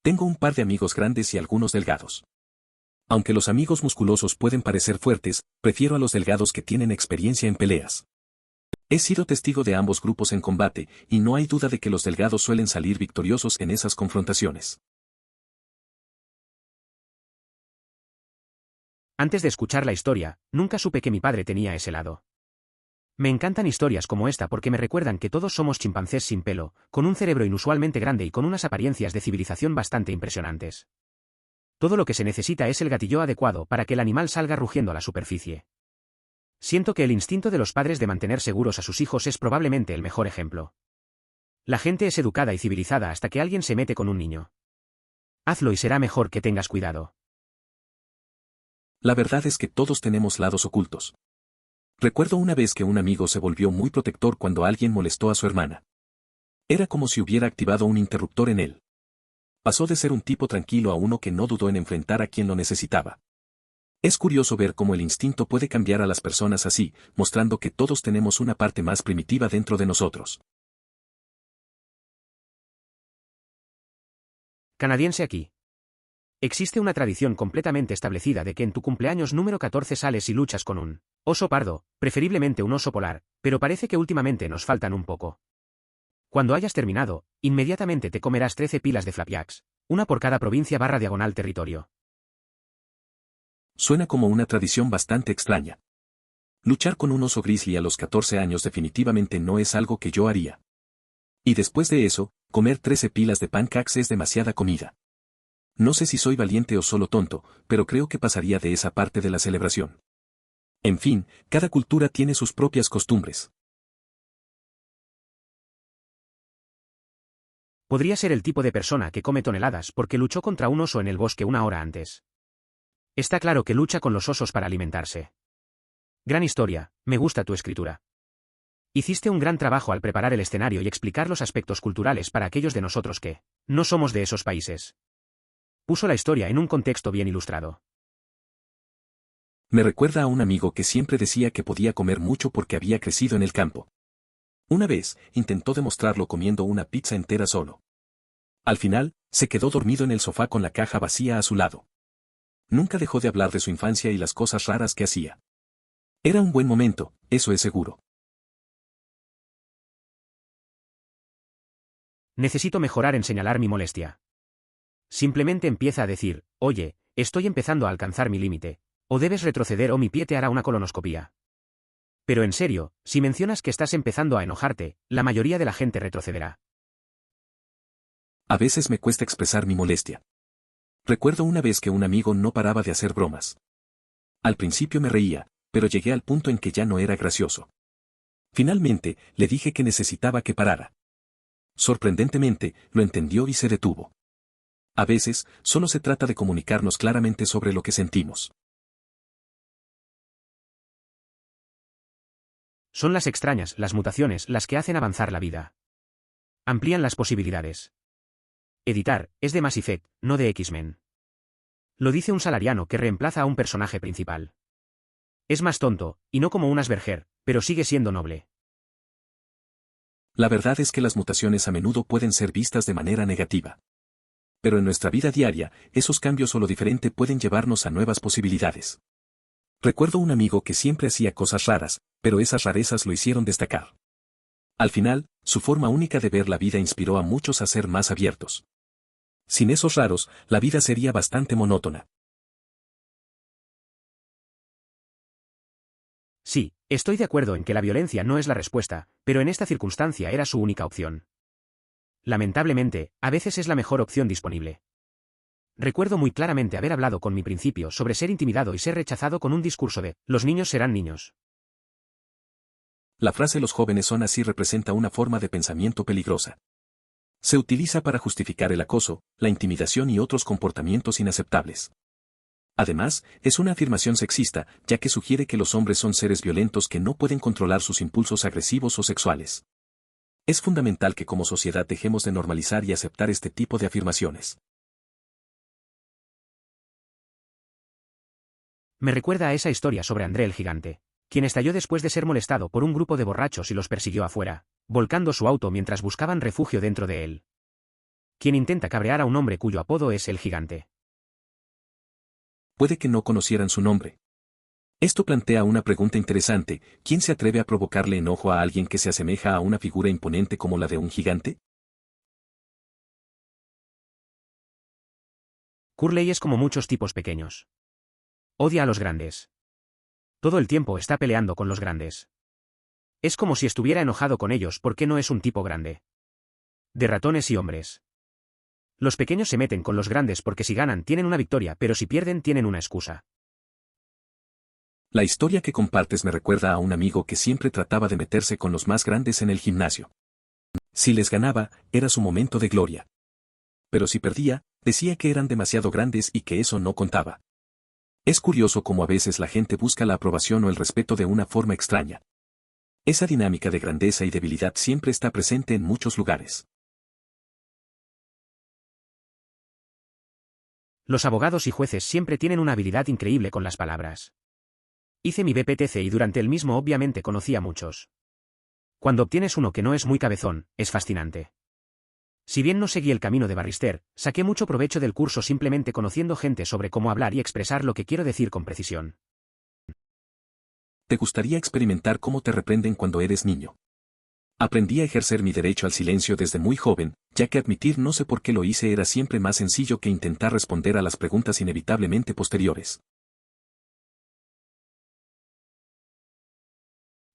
Tengo un par de amigos grandes y algunos delgados. Aunque los amigos musculosos pueden parecer fuertes, prefiero a los delgados que tienen experiencia en peleas. He sido testigo de ambos grupos en combate, y no hay duda de que los delgados suelen salir victoriosos en esas confrontaciones. Antes de escuchar la historia, nunca supe que mi padre tenía ese lado. Me encantan historias como esta porque me recuerdan que todos somos chimpancés sin pelo, con un cerebro inusualmente grande y con unas apariencias de civilización bastante impresionantes. Todo lo que se necesita es el gatillo adecuado para que el animal salga rugiendo a la superficie. Siento que el instinto de los padres de mantener seguros a sus hijos es probablemente el mejor ejemplo. La gente es educada y civilizada hasta que alguien se mete con un niño. Hazlo y será mejor que tengas cuidado. La verdad es que todos tenemos lados ocultos. Recuerdo una vez que un amigo se volvió muy protector cuando alguien molestó a su hermana. Era como si hubiera activado un interruptor en él. Pasó de ser un tipo tranquilo a uno que no dudó en enfrentar a quien lo necesitaba. Es curioso ver cómo el instinto puede cambiar a las personas así, mostrando que todos tenemos una parte más primitiva dentro de nosotros. Canadiense aquí. Existe una tradición completamente establecida de que en tu cumpleaños número 14 sales y luchas con un oso pardo, preferiblemente un oso polar, pero parece que últimamente nos faltan un poco. Cuando hayas terminado, inmediatamente te comerás 13 pilas de flapjacks, una por cada provincia/diagonal territorio. Suena como una tradición bastante extraña. Luchar con un oso grizzly a los 14 años definitivamente no es algo que yo haría. Y después de eso, comer 13 pilas de pancakes es demasiada comida. No sé si soy valiente o solo tonto, pero creo que pasaría de esa parte de la celebración. En fin, cada cultura tiene sus propias costumbres. Podría ser el tipo de persona que come toneladas porque luchó contra un oso en el bosque una hora antes. Está claro que lucha con los osos para alimentarse. Gran historia, me gusta tu escritura. Hiciste un gran trabajo al preparar el escenario y explicar los aspectos culturales para aquellos de nosotros que no somos de esos países. Puso la historia en un contexto bien ilustrado. Me recuerda a un amigo que siempre decía que podía comer mucho porque había crecido en el campo. Una vez, intentó demostrarlo comiendo una pizza entera solo. Al final, se quedó dormido en el sofá con la caja vacía a su lado. Nunca dejó de hablar de su infancia y las cosas raras que hacía. Era un buen momento, eso es seguro. Necesito mejorar en señalar mi molestia. Simplemente empieza a decir, oye, estoy empezando a alcanzar mi límite, o debes retroceder o mi pie te hará una colonoscopía. Pero en serio, si mencionas que estás empezando a enojarte, la mayoría de la gente retrocederá. A veces me cuesta expresar mi molestia. Recuerdo una vez que un amigo no paraba de hacer bromas. Al principio me reía, pero llegué al punto en que ya no era gracioso. Finalmente, le dije que necesitaba que parara. Sorprendentemente, lo entendió y se detuvo. A veces, solo se trata de comunicarnos claramente sobre lo que sentimos. Son las extrañas, las mutaciones, las que hacen avanzar la vida. Amplían las posibilidades. Editar, es de Mass Effect, no de X-Men. Lo dice un salariano que reemplaza a un personaje principal. Es más tonto, y no como un Asperger, pero sigue siendo noble. La verdad es que las mutaciones a menudo pueden ser vistas de manera negativa. Pero en nuestra vida diaria, esos cambios o lo diferente pueden llevarnos a nuevas posibilidades. Recuerdo un amigo que siempre hacía cosas raras, pero esas rarezas lo hicieron destacar. Al final, su forma única de ver la vida inspiró a muchos a ser más abiertos. Sin esos raros, la vida sería bastante monótona. Sí, estoy de acuerdo en que la violencia no es la respuesta, pero en esta circunstancia era su única opción. Lamentablemente, a veces es la mejor opción disponible. Recuerdo muy claramente haber hablado con mi principio sobre ser intimidado y ser rechazado con un discurso de, los niños serán niños. La frase "los jóvenes son así" representa una forma de pensamiento peligrosa. Se utiliza para justificar el acoso, la intimidación y otros comportamientos inaceptables. Además, es una afirmación sexista, ya que sugiere que los hombres son seres violentos que no pueden controlar sus impulsos agresivos o sexuales. Es fundamental que como sociedad dejemos de normalizar y aceptar este tipo de afirmaciones. Me recuerda a esa historia sobre André el gigante, quien estalló después de ser molestado por un grupo de borrachos y los persiguió afuera, volcando su auto mientras buscaban refugio dentro de él. Quien intenta cabrear a un hombre cuyo apodo es el gigante. Puede que no conocieran su nombre. Esto plantea una pregunta interesante: ¿quién se atreve a provocarle enojo a alguien que se asemeja a una figura imponente como la de un gigante? Curley es como muchos tipos pequeños. Odia a los grandes. Todo el tiempo está peleando con los grandes. Es como si estuviera enojado con ellos porque no es un tipo grande. De ratones y hombres. Los pequeños se meten con los grandes porque si ganan tienen una victoria, pero si pierden tienen una excusa. La historia que compartes me recuerda a un amigo que siempre trataba de meterse con los más grandes en el gimnasio. Si les ganaba, era su momento de gloria. Pero si perdía, decía que eran demasiado grandes y que eso no contaba. Es curioso cómo a veces la gente busca la aprobación o el respeto de una forma extraña. Esa dinámica de grandeza y debilidad siempre está presente en muchos lugares. Los abogados y jueces siempre tienen una habilidad increíble con las palabras. Hice mi BPTC y durante el mismo obviamente conocí a muchos. Cuando obtienes uno que no es muy cabezón, es fascinante. Si bien no seguí el camino de barrister, saqué mucho provecho del curso simplemente conociendo gente sobre cómo hablar y expresar lo que quiero decir con precisión. ¿Te gustaría experimentar cómo te reprenden cuando eres niño? Aprendí a ejercer mi derecho al silencio desde muy joven, ya que admitir no sé por qué lo hice era siempre más sencillo que intentar responder a las preguntas inevitablemente posteriores.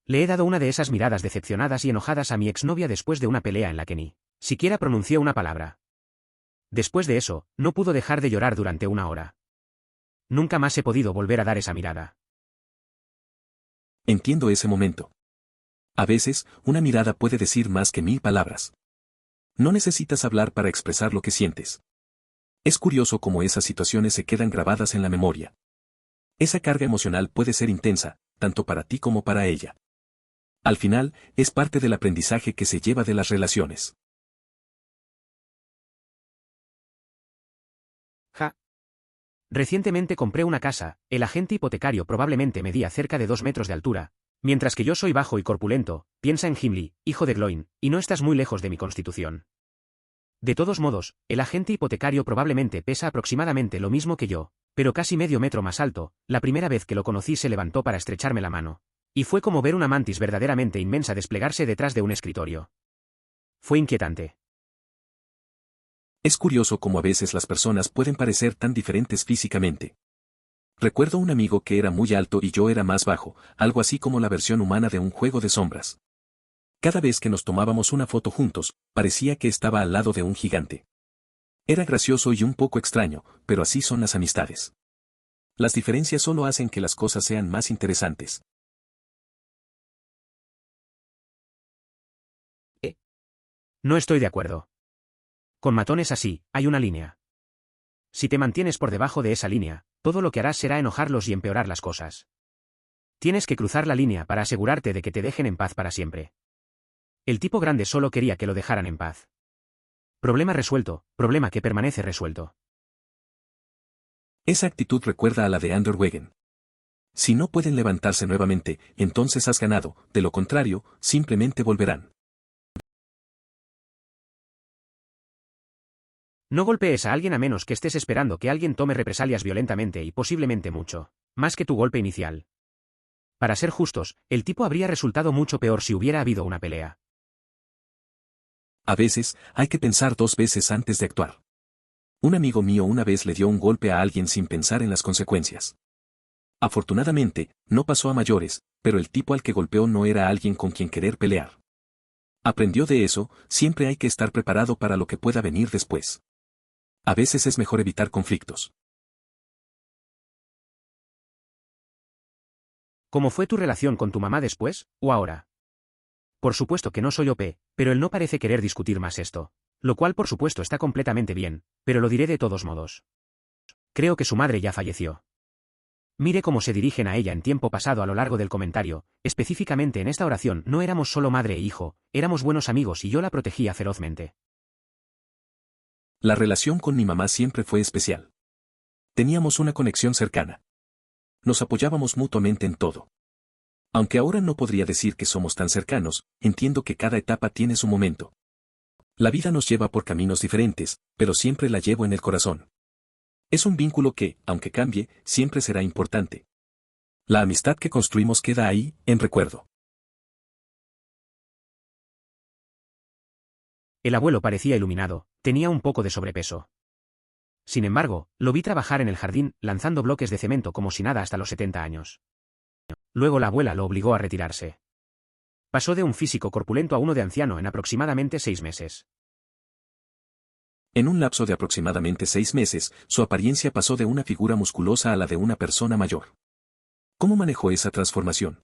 Le he dado una de esas miradas decepcionadas y enojadas a mi exnovia después de una pelea en la que ni siquiera pronunció una palabra. Después de eso, no pudo dejar de llorar durante una hora. Nunca más he podido volver a dar esa mirada. Entiendo ese momento. A veces, una mirada puede decir más que 1000 palabras. No necesitas hablar para expresar lo que sientes. Es curioso cómo esas situaciones se quedan grabadas en la memoria. Esa carga emocional puede ser intensa, tanto para ti como para ella. Al final, es parte del aprendizaje que se lleva de las relaciones. Recientemente compré una casa, el agente hipotecario probablemente medía cerca de 2 metros de altura, mientras que yo soy bajo y corpulento, piensa en Gimli, hijo de Gloin, y no estás muy lejos de mi constitución. De todos modos, el agente hipotecario probablemente pesa aproximadamente lo mismo que yo, pero casi medio metro más alto. La primera vez que lo conocí se levantó para estrecharme la mano. Y fue como ver una mantis verdaderamente inmensa desplegarse detrás de un escritorio. Fue inquietante. Es curioso cómo a veces las personas pueden parecer tan diferentes físicamente. Recuerdo un amigo que era muy alto y yo era más bajo, algo así como la versión humana de un juego de sombras. Cada vez que nos tomábamos una foto juntos, parecía que estaba al lado de un gigante. Era gracioso y un poco extraño, pero así son las amistades. Las diferencias solo hacen que las cosas sean más interesantes. No estoy de acuerdo. Con matones así, hay una línea. Si te mantienes por debajo de esa línea, todo lo que harás será enojarlos y empeorar las cosas. Tienes que cruzar la línea para asegurarte de que te dejen en paz para siempre. El tipo grande solo quería que lo dejaran en paz. Problema resuelto, problema que permanece resuelto. Esa actitud recuerda a la de Andrew Wiggin. Si no pueden levantarse nuevamente, entonces has ganado, de lo contrario, simplemente volverán. No golpees a alguien a menos que estés esperando que alguien tome represalias violentamente y posiblemente mucho, más que tu golpe inicial. Para ser justos, el tipo habría resultado mucho peor si hubiera habido una pelea. A veces, hay que pensar 2 veces antes de actuar. Un amigo mío una vez le dio un golpe a alguien sin pensar en las consecuencias. Afortunadamente, no pasó a mayores, pero el tipo al que golpeó no era alguien con quien querer pelear. Aprendió de eso, siempre hay que estar preparado para lo que pueda venir después. A veces es mejor evitar conflictos. ¿Cómo fue tu relación con tu mamá después, o ahora? Por supuesto que no soy OP, pero él no parece querer discutir más esto. Lo cual por supuesto está completamente bien, pero lo diré de todos modos. Creo que su madre ya falleció. Mire cómo se dirigen a ella en tiempo pasado a lo largo del comentario, específicamente en esta oración no éramos solo madre e hijo, éramos buenos amigos y yo la protegía ferozmente. La relación con mi mamá siempre fue especial. Teníamos una conexión cercana. Nos apoyábamos mutuamente en todo. Aunque ahora no podría decir que somos tan cercanos, entiendo que cada etapa tiene su momento. La vida nos lleva por caminos diferentes, pero siempre la llevo en el corazón. Es un vínculo que, aunque cambie, siempre será importante. La amistad que construimos queda ahí, en recuerdo. El abuelo parecía iluminado, tenía un poco de sobrepeso. Sin embargo, lo vi trabajar en el jardín, lanzando bloques de cemento como si nada hasta los 70 años. Luego la abuela lo obligó a retirarse. Pasó de un físico corpulento a uno de anciano en aproximadamente 6 meses. En un lapso de aproximadamente 6 meses, su apariencia pasó de una figura musculosa a la de una persona mayor. ¿Cómo manejó esa transformación?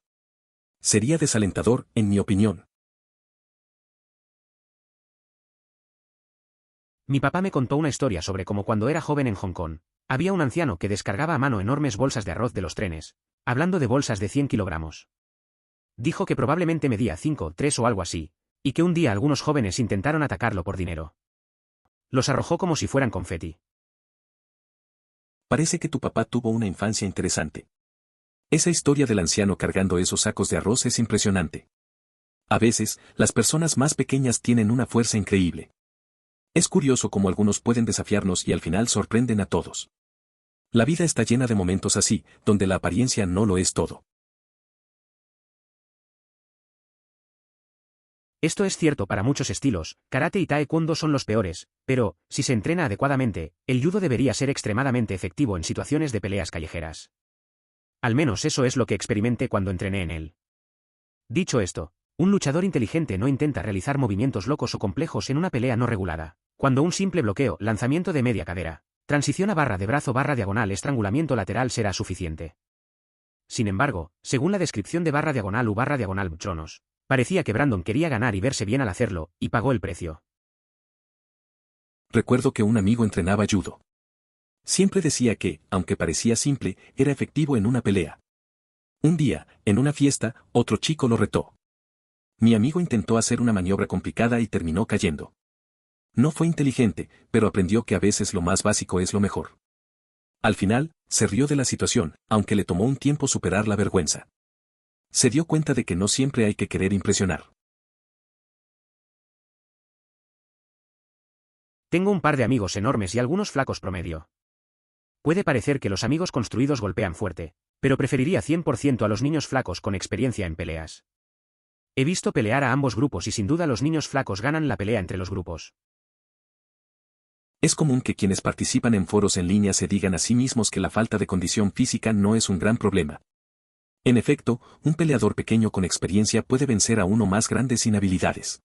Sería desalentador, en mi opinión. Mi papá me contó una historia sobre cómo cuando era joven en Hong Kong, había un anciano que descargaba a mano enormes bolsas de arroz de los trenes, hablando de bolsas de 100 kilogramos. Dijo que probablemente medía 5, 3 o algo así, y que un día algunos jóvenes intentaron atacarlo por dinero. Los arrojó como si fueran confeti. Parece que tu papá tuvo una infancia interesante. Esa historia del anciano cargando esos sacos de arroz es impresionante. A veces, las personas más pequeñas tienen una fuerza increíble. Es curioso cómo algunos pueden desafiarnos y al final sorprenden a todos. La vida está llena de momentos así, donde la apariencia no lo es todo. Esto es cierto para muchos estilos, karate y taekwondo son los peores, pero, si se entrena adecuadamente, el judo debería ser extremadamente efectivo en situaciones de peleas callejeras. Al menos eso es lo que experimenté cuando entrené en él. Dicho esto, un luchador inteligente no intenta realizar movimientos locos o complejos en una pelea no regulada. Cuando un simple bloqueo, lanzamiento de media cadera, transición a barra de brazo barra diagonal estrangulamiento lateral será suficiente. Sin embargo, según la descripción de barra diagonal u barra diagonal tronos, parecía que Brandon quería ganar y verse bien al hacerlo, y pagó el precio. Recuerdo que un amigo entrenaba judo. Siempre decía que, aunque parecía simple, era efectivo en una pelea. Un día, en una fiesta, otro chico lo retó. Mi amigo intentó hacer una maniobra complicada y terminó cayendo. No fue inteligente, pero aprendió que a veces lo más básico es lo mejor. Al final, se rió de la situación, aunque le tomó un tiempo superar la vergüenza. Se dio cuenta de que no siempre hay que querer impresionar. Tengo un par de amigos enormes y algunos flacos promedio. Puede parecer que los amigos construidos golpean fuerte, pero preferiría 100% a los niños flacos con experiencia en peleas. He visto pelear a ambos grupos y sin duda los niños flacos ganan la pelea entre los grupos. Es común que quienes participan en foros en línea se digan a sí mismos que la falta de condición física no es un gran problema. En efecto, un peleador pequeño con experiencia puede vencer a uno más grande sin habilidades.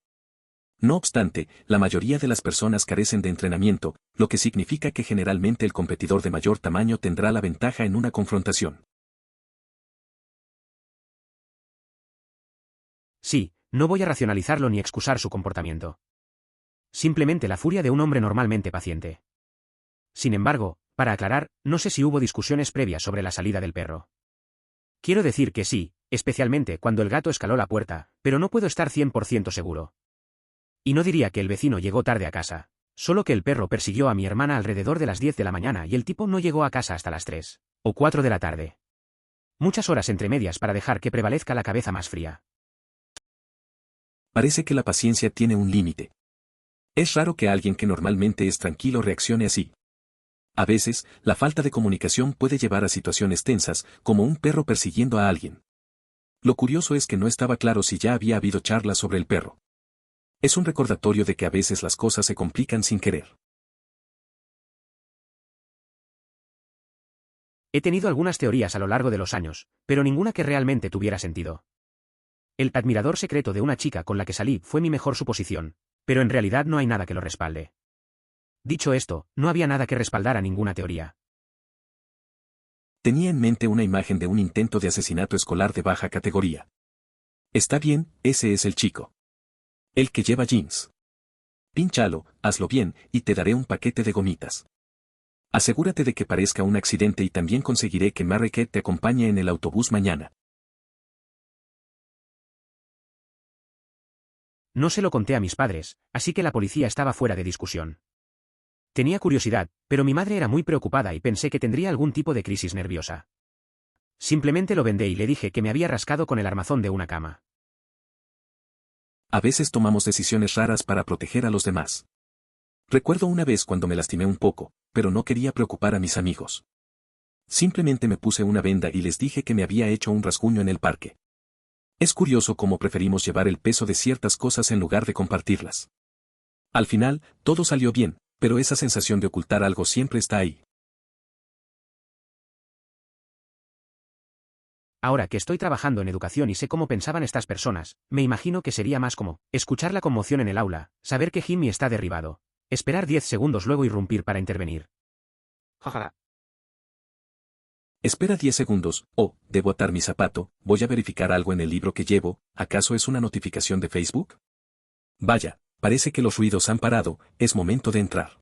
No obstante, la mayoría de las personas carecen de entrenamiento, lo que significa que generalmente el competidor de mayor tamaño tendrá la ventaja en una confrontación. Sí, no voy a racionalizarlo ni excusar su comportamiento. Simplemente la furia de un hombre normalmente paciente. Sin embargo, para aclarar, no sé si hubo discusiones previas sobre la salida del perro. Quiero decir que sí, especialmente cuando el gato escaló la puerta, pero no puedo estar 100% seguro. Y no diría que el vecino llegó tarde a casa, solo que el perro persiguió a mi hermana alrededor de las 10 de la mañana y el tipo no llegó a casa hasta las 3 o 4 de la tarde. Muchas horas entre medias para dejar que prevalezca la cabeza más fría. Parece que la paciencia tiene un límite. Es raro que alguien que normalmente es tranquilo reaccione así. A veces, la falta de comunicación puede llevar a situaciones tensas, como un perro persiguiendo a alguien. Lo curioso es que no estaba claro si ya había habido charlas sobre el perro. Es un recordatorio de que a veces las cosas se complican sin querer. He tenido algunas teorías a lo largo de los años, pero ninguna que realmente tuviera sentido. El admirador secreto de una chica con la que salí fue mi mejor suposición, pero en realidad no hay nada que lo respalde. Dicho esto, no había nada que respaldara ninguna teoría. Tenía en mente una imagen de un intento de asesinato escolar de baja categoría. Está bien, ese es el chico. El que lleva jeans. Pínchalo, hazlo bien, y te daré un paquete de gomitas. Asegúrate de que parezca un accidente y también conseguiré que Mareket te acompañe en el autobús mañana. No se lo conté a mis padres, así que la policía estaba fuera de discusión. Tenía curiosidad, pero mi madre era muy preocupada y pensé que tendría algún tipo de crisis nerviosa. Simplemente lo vendé y le dije que me había rascado con el armazón de una cama. A veces tomamos decisiones raras para proteger a los demás. Recuerdo una vez cuando me lastimé un poco, pero no quería preocupar a mis amigos. Simplemente me puse una venda y les dije que me había hecho un rasguño en el parque. Es curioso cómo preferimos llevar el peso de ciertas cosas en lugar de compartirlas. Al final, todo salió bien, pero esa sensación de ocultar algo siempre está ahí. Ahora que estoy trabajando en educación y sé cómo pensaban estas personas, me imagino que sería más como escuchar la conmoción en el aula, saber que Jimmy está derribado, esperar 10 segundos luego irrumpir para intervenir. Jaja. Espera 10 segundos, debo atar mi zapato, voy a verificar algo en el libro que llevo, ¿acaso es una notificación de Facebook? Vaya, parece que los ruidos han parado, es momento de entrar.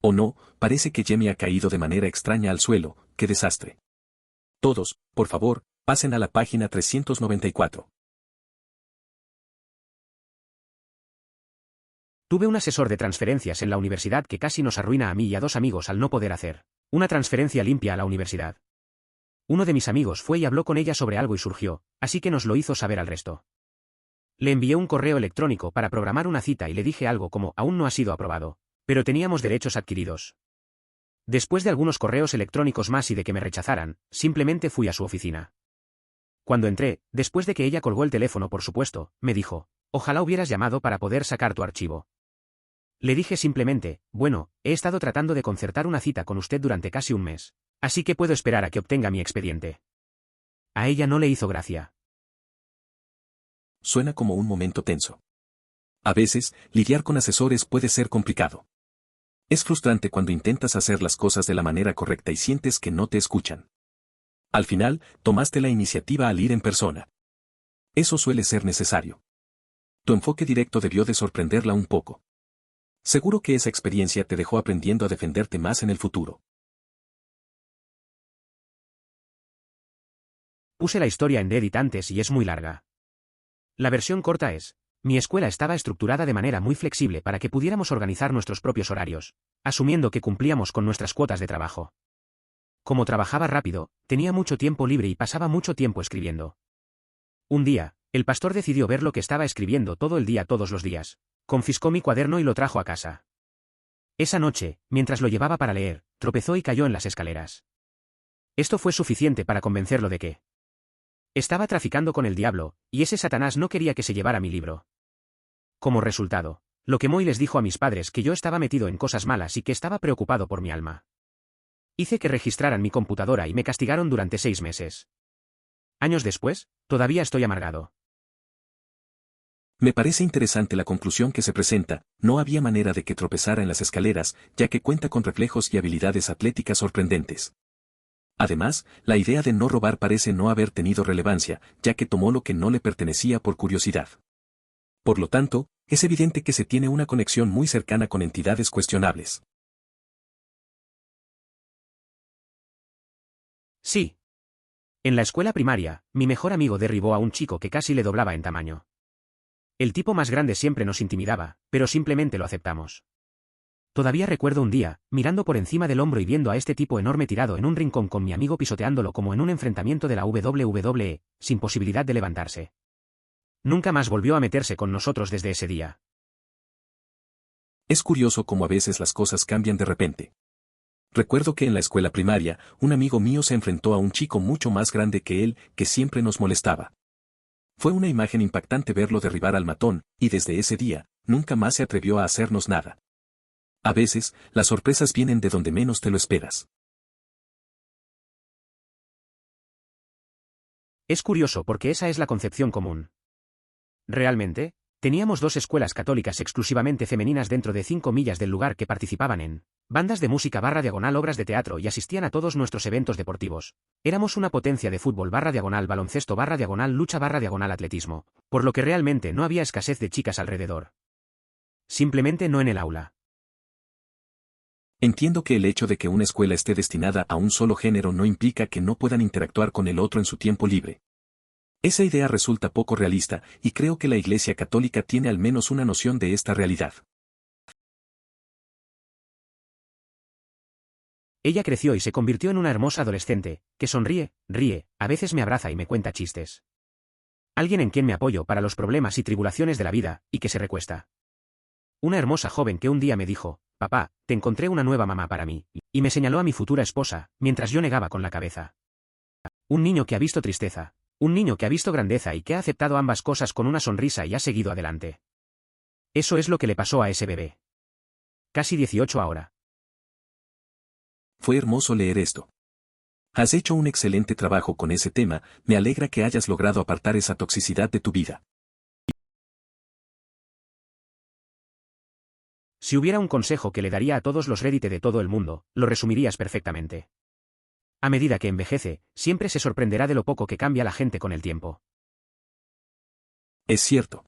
O no, parece que Jamie ha caído de manera extraña al suelo, qué desastre. Todos, por favor, pasen a la página 394. Tuve un asesor de transferencias en la universidad que casi nos arruina a mí y a 2 amigos al no poder hacer una transferencia limpia a la universidad. Uno de mis amigos fue y habló con ella sobre algo y surgió, así que nos lo hizo saber al resto. Le envié un correo electrónico para programar una cita y le dije algo como aún no ha sido aprobado, pero teníamos derechos adquiridos. Después de algunos correos electrónicos más y de que me rechazaran, simplemente fui a su oficina. Cuando entré, después de que ella colgó el teléfono por supuesto, me dijo, ojalá hubieras llamado para poder sacar tu archivo. Le dije simplemente, bueno, he estado tratando de concertar una cita con usted durante casi un mes, así que puedo esperar a que obtenga mi expediente. A ella no le hizo gracia. Suena como un momento tenso. A veces, lidiar con asesores puede ser complicado. Es frustrante cuando intentas hacer las cosas de la manera correcta y sientes que no te escuchan. Al final, tomaste la iniciativa al ir en persona. Eso suele ser necesario. Tu enfoque directo debió de sorprenderla un poco. Seguro que esa experiencia te dejó aprendiendo a defenderte más en el futuro. Puse la historia en Reddit antes y es muy larga. La versión corta es, mi escuela estaba estructurada de manera muy flexible para que pudiéramos organizar nuestros propios horarios, asumiendo que cumplíamos con nuestras cuotas de trabajo. Como trabajaba rápido, tenía mucho tiempo libre y pasaba mucho tiempo escribiendo. Un día, el pastor decidió ver lo que estaba escribiendo todo el día todos los días. Confiscó mi cuaderno y lo trajo a casa. Esa noche, mientras lo llevaba para leer, tropezó y cayó en las escaleras. Esto fue suficiente para convencerlo de que estaba traficando con el diablo, y ese Satanás no quería que se llevara mi libro. Como resultado, lo quemó y les dijo a mis padres que yo estaba metido en cosas malas y que estaba preocupado por mi alma. Hice que registraran mi computadora y me castigaron durante 6 meses. Años después, todavía estoy amargado. Me parece interesante la conclusión que se presenta, no había manera de que tropezara en las escaleras, ya que cuenta con reflejos y habilidades atléticas sorprendentes. Además, la idea de no robar parece no haber tenido relevancia, ya que tomó lo que no le pertenecía por curiosidad. Por lo tanto, es evidente que se tiene una conexión muy cercana con entidades cuestionables. Sí. En la escuela primaria, mi mejor amigo derribó a un chico que casi le doblaba en tamaño. El tipo más grande siempre nos intimidaba, pero simplemente lo aceptamos. Todavía recuerdo un día, mirando por encima del hombro y viendo a este tipo enorme tirado en un rincón con mi amigo pisoteándolo como en un enfrentamiento de la WWE, sin posibilidad de levantarse. Nunca más volvió a meterse con nosotros desde ese día. Es curioso cómo a veces las cosas cambian de repente. Recuerdo que en la escuela primaria, un amigo mío se enfrentó a un chico mucho más grande que él, que siempre nos molestaba. Fue una imagen impactante verlo derribar al matón, y desde ese día, nunca más se atrevió a hacernos nada. A veces, las sorpresas vienen de donde menos te lo esperas. Es curioso porque esa es la concepción común. Realmente, teníamos 2 escuelas católicas exclusivamente femeninas dentro de 5 millas del lugar que participaban en bandas de música / obras de teatro y asistían a todos nuestros eventos deportivos. Éramos una potencia de fútbol / baloncesto / lucha / atletismo, por lo que realmente no había escasez de chicas alrededor. Simplemente no en el aula. Entiendo que el hecho de que una escuela esté destinada a un solo género no implica que no puedan interactuar con el otro en su tiempo libre. Esa idea resulta poco realista, y creo que la Iglesia Católica tiene al menos una noción de esta realidad. Ella creció y se convirtió en una hermosa adolescente, que sonríe, ríe, a veces me abraza y me cuenta chistes. Alguien en quien me apoyo para los problemas y tribulaciones de la vida, y que se recuesta. Una hermosa joven que un día me dijo: «Papá, te encontré una nueva mamá para mí», y me señaló a mi futura esposa, mientras yo negaba con la cabeza. Un niño que ha visto tristeza, un niño que ha visto grandeza y que ha aceptado ambas cosas con una sonrisa y ha seguido adelante. Eso es lo que le pasó a ese bebé. Casi 18 ahora. Fue hermoso leer esto. Has hecho un excelente trabajo con ese tema, me alegra que hayas logrado apartar esa toxicidad de tu vida. Si hubiera un consejo que le daría a todos los Reddit de todo el mundo, lo resumirías perfectamente. A medida que envejece, siempre se sorprenderá de lo poco que cambia la gente con el tiempo. Es cierto.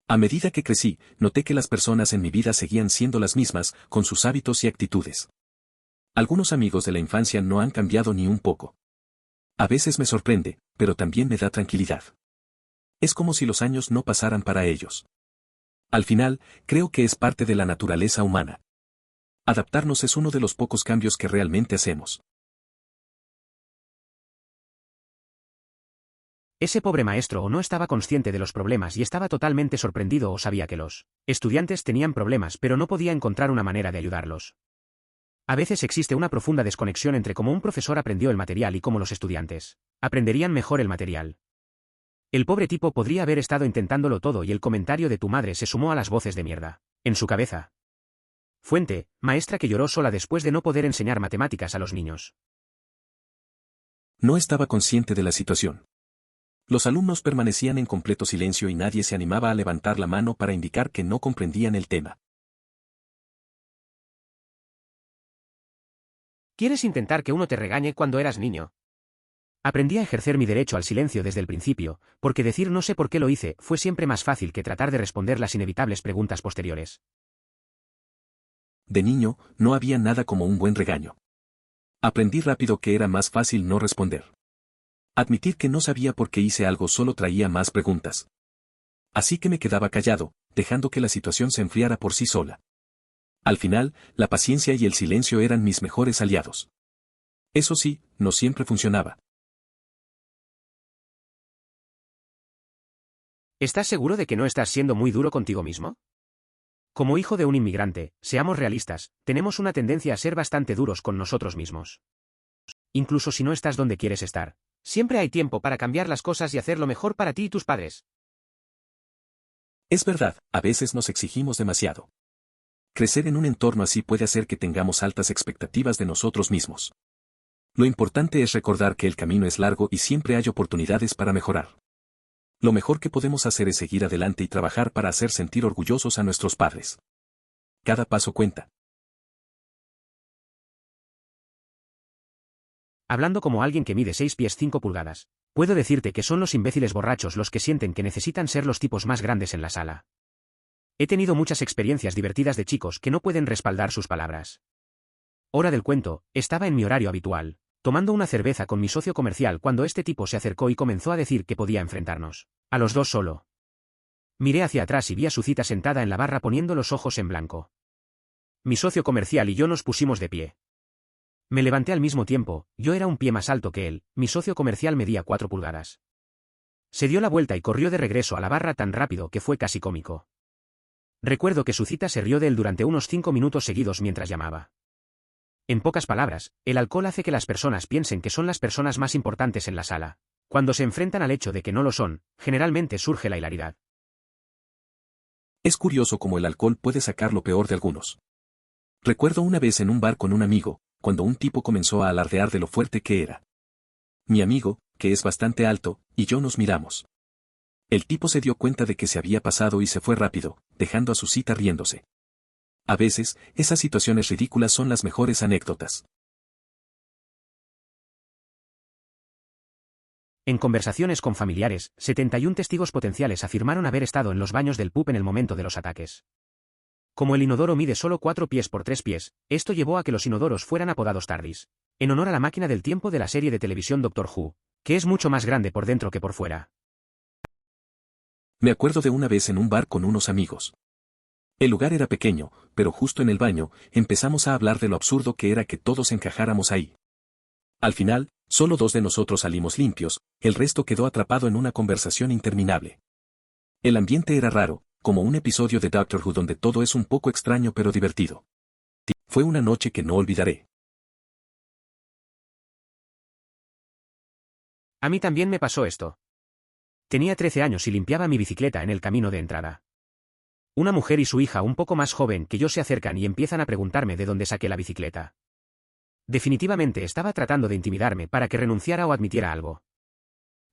A medida que crecí, noté que las personas en mi vida seguían siendo las mismas, con sus hábitos y actitudes. Algunos amigos de la infancia no han cambiado ni un poco. A veces me sorprende, pero también me da tranquilidad. Es como si los años no pasaran para ellos. Al final, creo que es parte de la naturaleza humana. Adaptarnos es uno de los pocos cambios que realmente hacemos. Ese pobre maestro o no estaba consciente de los problemas y estaba totalmente sorprendido o sabía que los estudiantes tenían problemas pero no podía encontrar una manera de ayudarlos. A veces existe una profunda desconexión entre cómo un profesor aprendió el material y cómo los estudiantes aprenderían mejor el material. El pobre tipo podría haber estado intentándolo todo y el comentario de tu madre se sumó a las voces de mierda en su cabeza. Fuente: maestra que lloró sola después de no poder enseñar matemáticas a los niños. No estaba consciente de la situación. Los alumnos permanecían en completo silencio y nadie se animaba a levantar la mano para indicar que no comprendían el tema. ¿Quieres intentar que uno te regañe cuando eras niño? Aprendí a ejercer mi derecho al silencio desde el principio, porque decir no sé por qué lo hice fue siempre más fácil que tratar de responder las inevitables preguntas posteriores. De niño, no había nada como un buen regaño. Aprendí rápido que era más fácil no responder. Admitir que no sabía por qué hice algo solo traía más preguntas. Así que me quedaba callado, dejando que la situación se enfriara por sí sola. Al final, la paciencia y el silencio eran mis mejores aliados. Eso sí, no siempre funcionaba. ¿Estás seguro de que no estás siendo muy duro contigo mismo? Como hijo de un inmigrante, seamos realistas, tenemos una tendencia a ser bastante duros con nosotros mismos. Incluso si no estás donde quieres estar, siempre hay tiempo para cambiar las cosas y hacer lo mejor para ti y tus padres. Es verdad, a veces nos exigimos demasiado. Crecer en un entorno así puede hacer que tengamos altas expectativas de nosotros mismos. Lo importante es recordar que el camino es largo y siempre hay oportunidades para mejorar. Lo mejor que podemos hacer es seguir adelante y trabajar para hacer sentir orgullosos a nuestros padres. Cada paso cuenta. Hablando como alguien que mide 6 pies 5 pulgadas, puedo decirte que son los imbéciles borrachos los que sienten que necesitan ser los tipos más grandes en la sala. He tenido muchas experiencias divertidas de chicos que no pueden respaldar sus palabras. Hora del cuento, estaba en mi horario habitual, tomando una cerveza con mi socio comercial cuando este tipo se acercó y comenzó a decir que podía enfrentarnos. A los dos solo. Miré hacia atrás y vi a su cita sentada en la barra poniendo los ojos en blanco. Mi socio comercial y yo nos pusimos de pie. Me levanté al mismo tiempo, yo era un pie más alto que él, mi socio comercial medía 4 pulgadas. Se dio la vuelta y corrió de regreso a la barra tan rápido que fue casi cómico. Recuerdo que su cita se rió de él durante unos 5 minutos seguidos mientras llamaba. En pocas palabras, el alcohol hace que las personas piensen que son las personas más importantes en la sala. Cuando se enfrentan al hecho de que no lo son, generalmente surge la hilaridad. Es curioso cómo el alcohol puede sacar lo peor de algunos. Recuerdo una vez en un bar con un amigo, cuando un tipo comenzó a alardear de lo fuerte que era. Mi amigo, que es bastante alto, y yo nos miramos. El tipo se dio cuenta de que se había pasado y se fue rápido, dejando a su cita riéndose. A veces, esas situaciones ridículas son las mejores anécdotas. En conversaciones con familiares, 71 testigos potenciales afirmaron haber estado en los baños del pub en el momento de los ataques. Como el inodoro mide solo 4 pies por 3 pies, esto llevó a que los inodoros fueran apodados TARDIS, en honor a la máquina del tiempo de la serie de televisión Doctor Who, que es mucho más grande por dentro que por fuera. Me acuerdo de una vez en un bar con unos amigos. El lugar era pequeño, pero justo en el baño, empezamos a hablar de lo absurdo que era que todos encajáramos ahí. Al final, solo 2 de nosotros salimos limpios, el resto quedó atrapado en una conversación interminable. El ambiente era raro, como un episodio de Doctor Who donde todo es un poco extraño pero divertido. Fue una noche que no olvidaré. A mí también me pasó esto. Tenía 13 años y limpiaba mi bicicleta en el camino de entrada. Una mujer y su hija un poco más joven que yo se acercan y empiezan a preguntarme de dónde saqué la bicicleta. Definitivamente estaba tratando de intimidarme para que renunciara o admitiera algo.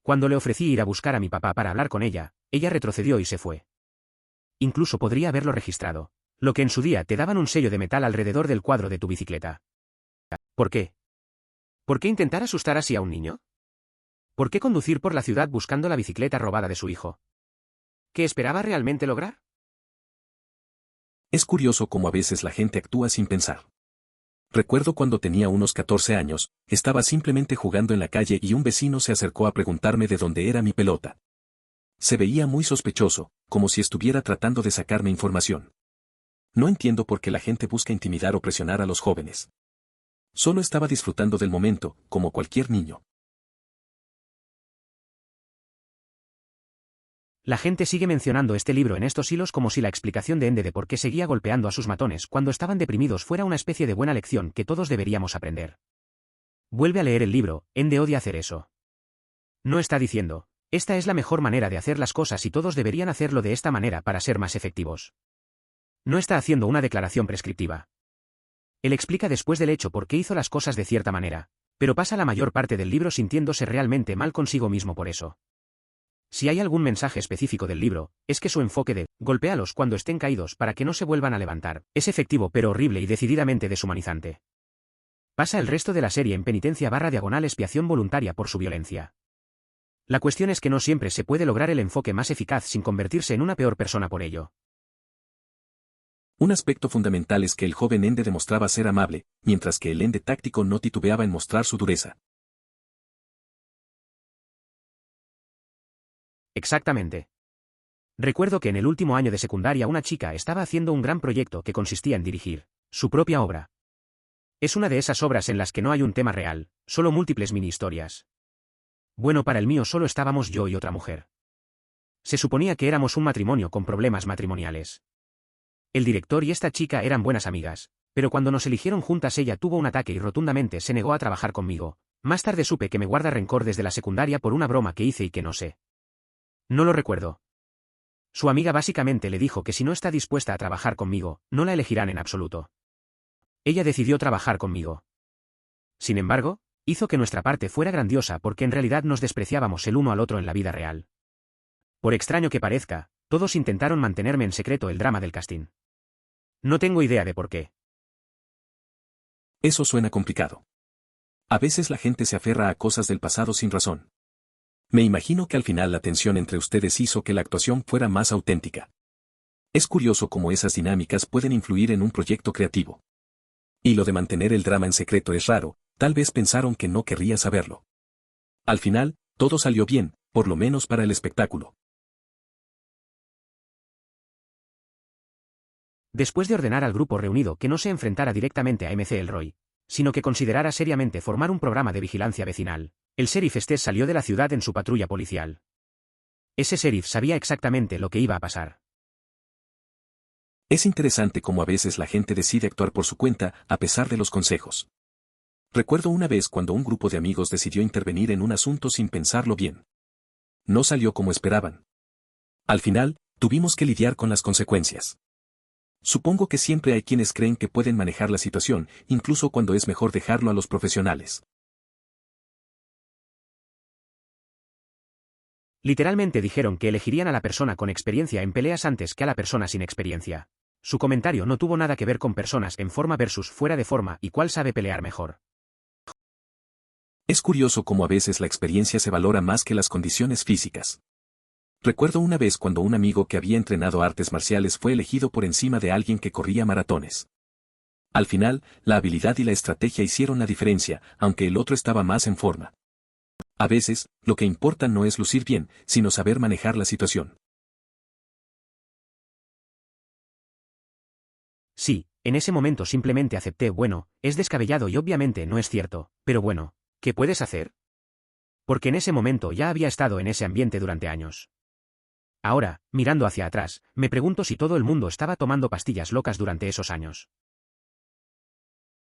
Cuando le ofrecí ir a buscar a mi papá para hablar con ella, ella retrocedió y se fue. Incluso podría haberlo registrado, lo que en su día te daban un sello de metal alrededor del cuadro de tu bicicleta. ¿Por qué? ¿Por qué intentar asustar así a un niño? ¿Por qué conducir por la ciudad buscando la bicicleta robada de su hijo? ¿Qué esperaba realmente lograr? Es curioso cómo a veces la gente actúa sin pensar. Recuerdo cuando tenía unos 14 años, estaba simplemente jugando en la calle y un vecino se acercó a preguntarme de dónde era mi pelota. Se veía muy sospechoso, como si estuviera tratando de sacarme información. No entiendo por qué la gente busca intimidar o presionar a los jóvenes. Solo estaba disfrutando del momento, como cualquier niño. La gente sigue mencionando este libro en estos hilos como si la explicación de Ende de por qué seguía golpeando a sus matones cuando estaban deprimidos fuera una especie de buena lección que todos deberíamos aprender. Vuelve a leer el libro, Ende odia hacer eso. No está diciendo, esta es la mejor manera de hacer las cosas y todos deberían hacerlo de esta manera para ser más efectivos. No está haciendo una declaración prescriptiva. Él explica después del hecho por qué hizo las cosas de cierta manera, pero pasa la mayor parte del libro sintiéndose realmente mal consigo mismo por eso. Si hay algún mensaje específico del libro, es que su enfoque de golpéalos cuando estén caídos para que no se vuelvan a levantar es efectivo pero horrible y decididamente deshumanizante. Pasa el resto de la serie en penitencia/expiación voluntaria por su violencia. La cuestión es que no siempre se puede lograr el enfoque más eficaz sin convertirse en una peor persona por ello. Un aspecto fundamental es que el joven Ende demostraba ser amable, mientras que el Ende táctico no titubeaba en mostrar su dureza. Exactamente. Recuerdo que en el último año de secundaria una chica estaba haciendo un gran proyecto que consistía en dirigir su propia obra. Es una de esas obras en las que no hay un tema real, solo múltiples mini historias. Bueno, para el mío solo estábamos yo y otra mujer. Se suponía que éramos un matrimonio con problemas matrimoniales. El director y esta chica eran buenas amigas, pero cuando nos eligieron juntas ella tuvo un ataque y rotundamente se negó a trabajar conmigo. Más tarde supe que me guarda rencor desde la secundaria por una broma que hice y que no sé. No lo recuerdo. Su amiga básicamente le dijo que si no está dispuesta a trabajar conmigo, no la elegirán en absoluto. Ella decidió trabajar conmigo. Sin embargo, hizo que nuestra parte fuera grandiosa porque en realidad nos despreciábamos el uno al otro en la vida real. Por extraño que parezca, todos intentaron mantenerme en secreto el drama del casting. No tengo idea de por qué. Eso suena complicado. A veces la gente se aferra a cosas del pasado sin razón. Me imagino que al final la tensión entre ustedes hizo que la actuación fuera más auténtica. Es curioso cómo esas dinámicas pueden influir en un proyecto creativo. Y lo de mantener el drama en secreto es raro, Tal vez pensaron que no querría saberlo. Al final, todo salió bien, por lo menos para el espectáculo. Después de ordenar al grupo reunido que no se enfrentara directamente a MC Elroy, sino que considerara seriamente formar un programa de vigilancia vecinal, el sheriff Estes salió de la ciudad en su patrulla policial. Ese sheriff sabía exactamente lo que iba a pasar. Es interesante cómo a veces la gente decide actuar por su cuenta a pesar de los consejos. Recuerdo una vez cuando un grupo de amigos decidió intervenir en un asunto sin pensarlo bien. No salió como esperaban. Al final, tuvimos que lidiar con las consecuencias. Supongo que siempre hay quienes creen que pueden manejar la situación, incluso cuando es mejor dejarlo a los profesionales. Literalmente dijeron que elegirían a la persona con experiencia en peleas antes que a la persona sin experiencia. Su comentario no tuvo nada que ver con personas en forma versus fuera de forma y cuál sabe pelear mejor. Es curioso cómo a veces la experiencia se valora más que las condiciones físicas. Recuerdo una vez cuando un amigo que había entrenado artes marciales fue elegido por encima de alguien que corría maratones. Al final, la habilidad y la estrategia hicieron la diferencia, aunque el otro estaba más en forma. A veces, lo que importa no es lucir bien, sino saber manejar la situación. Sí, en ese momento simplemente acepté, bueno, es descabellado y obviamente no es cierto, pero bueno, ¿qué puedes hacer? Porque en ese momento ya había estado en ese ambiente durante años. Ahora, mirando hacia atrás, me pregunto si todo el mundo estaba tomando pastillas locas durante esos años.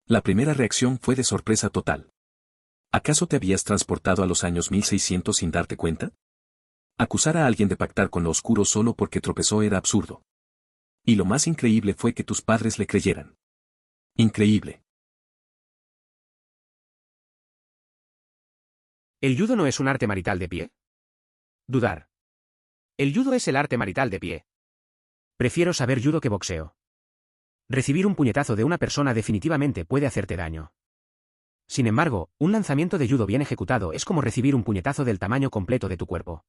La primera reacción fue de sorpresa total. ¿Acaso te habías transportado a los años 1600 sin darte cuenta? Acusar a alguien de pactar con lo oscuro solo porque tropezó era absurdo. Y lo más increíble fue que tus padres le creyeran. Increíble. ¿El judo no es un arte marital de pie? Dudar. El judo es el arte marital de pie. Prefiero saber judo que boxeo. Recibir un puñetazo de una persona definitivamente puede hacerte daño. Sin embargo, un lanzamiento de judo bien ejecutado es como recibir un puñetazo del tamaño completo de tu cuerpo.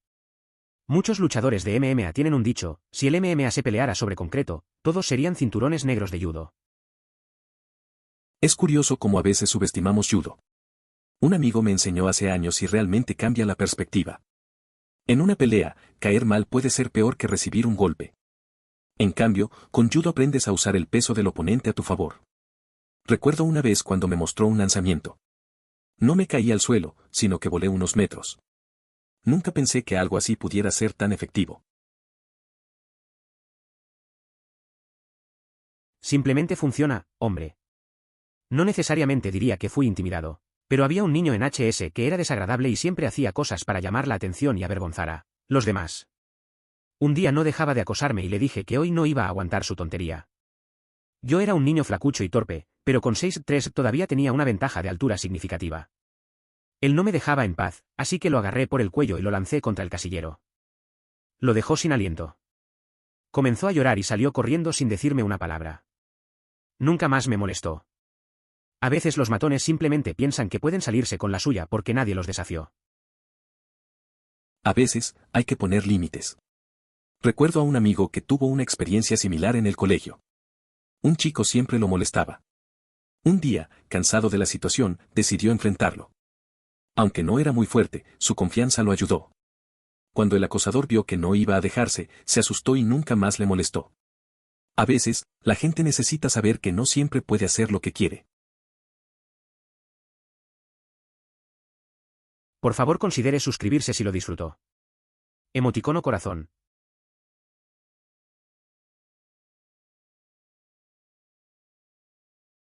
Muchos luchadores de MMA tienen un dicho: si el MMA se peleara sobre concreto, todos serían cinturones negros de judo. Es curioso cómo a veces subestimamos judo. Un amigo me enseñó hace años y realmente cambia la perspectiva. En una pelea, caer mal puede ser peor que recibir un golpe. En cambio, con judo aprendes a usar el peso del oponente a tu favor. Recuerdo una vez cuando me mostró un lanzamiento. No me caí al suelo, sino que volé unos metros. Nunca pensé que algo así pudiera ser tan efectivo. Simplemente funciona, hombre. No necesariamente diría que fui intimidado, pero había un niño en HS que era desagradable y siempre hacía cosas para llamar la atención y avergonzar a los demás. Un día no dejaba de acosarme y le dije que hoy no iba a aguantar su tontería. Yo era un niño flacucho y torpe, pero con 6'3" todavía tenía una ventaja de altura significativa. Él no me dejaba en paz, así que lo agarré por el cuello y lo lancé contra el casillero. Lo dejó sin aliento. Comenzó a llorar y salió corriendo sin decirme una palabra. Nunca más me molestó. A veces los matones simplemente piensan que pueden salirse con la suya porque nadie los desafió. A veces, hay que poner límites. Recuerdo a un amigo que tuvo una experiencia similar en el colegio. Un chico siempre lo molestaba. Un día, cansado de la situación, decidió enfrentarlo. Aunque no era muy fuerte, su confianza lo ayudó. Cuando el acosador vio que no iba a dejarse, se asustó y nunca más le molestó. A veces, la gente necesita saber que no siempre puede hacer lo que quiere. Por favor considere suscribirse si lo disfrutó. Emoticono corazón.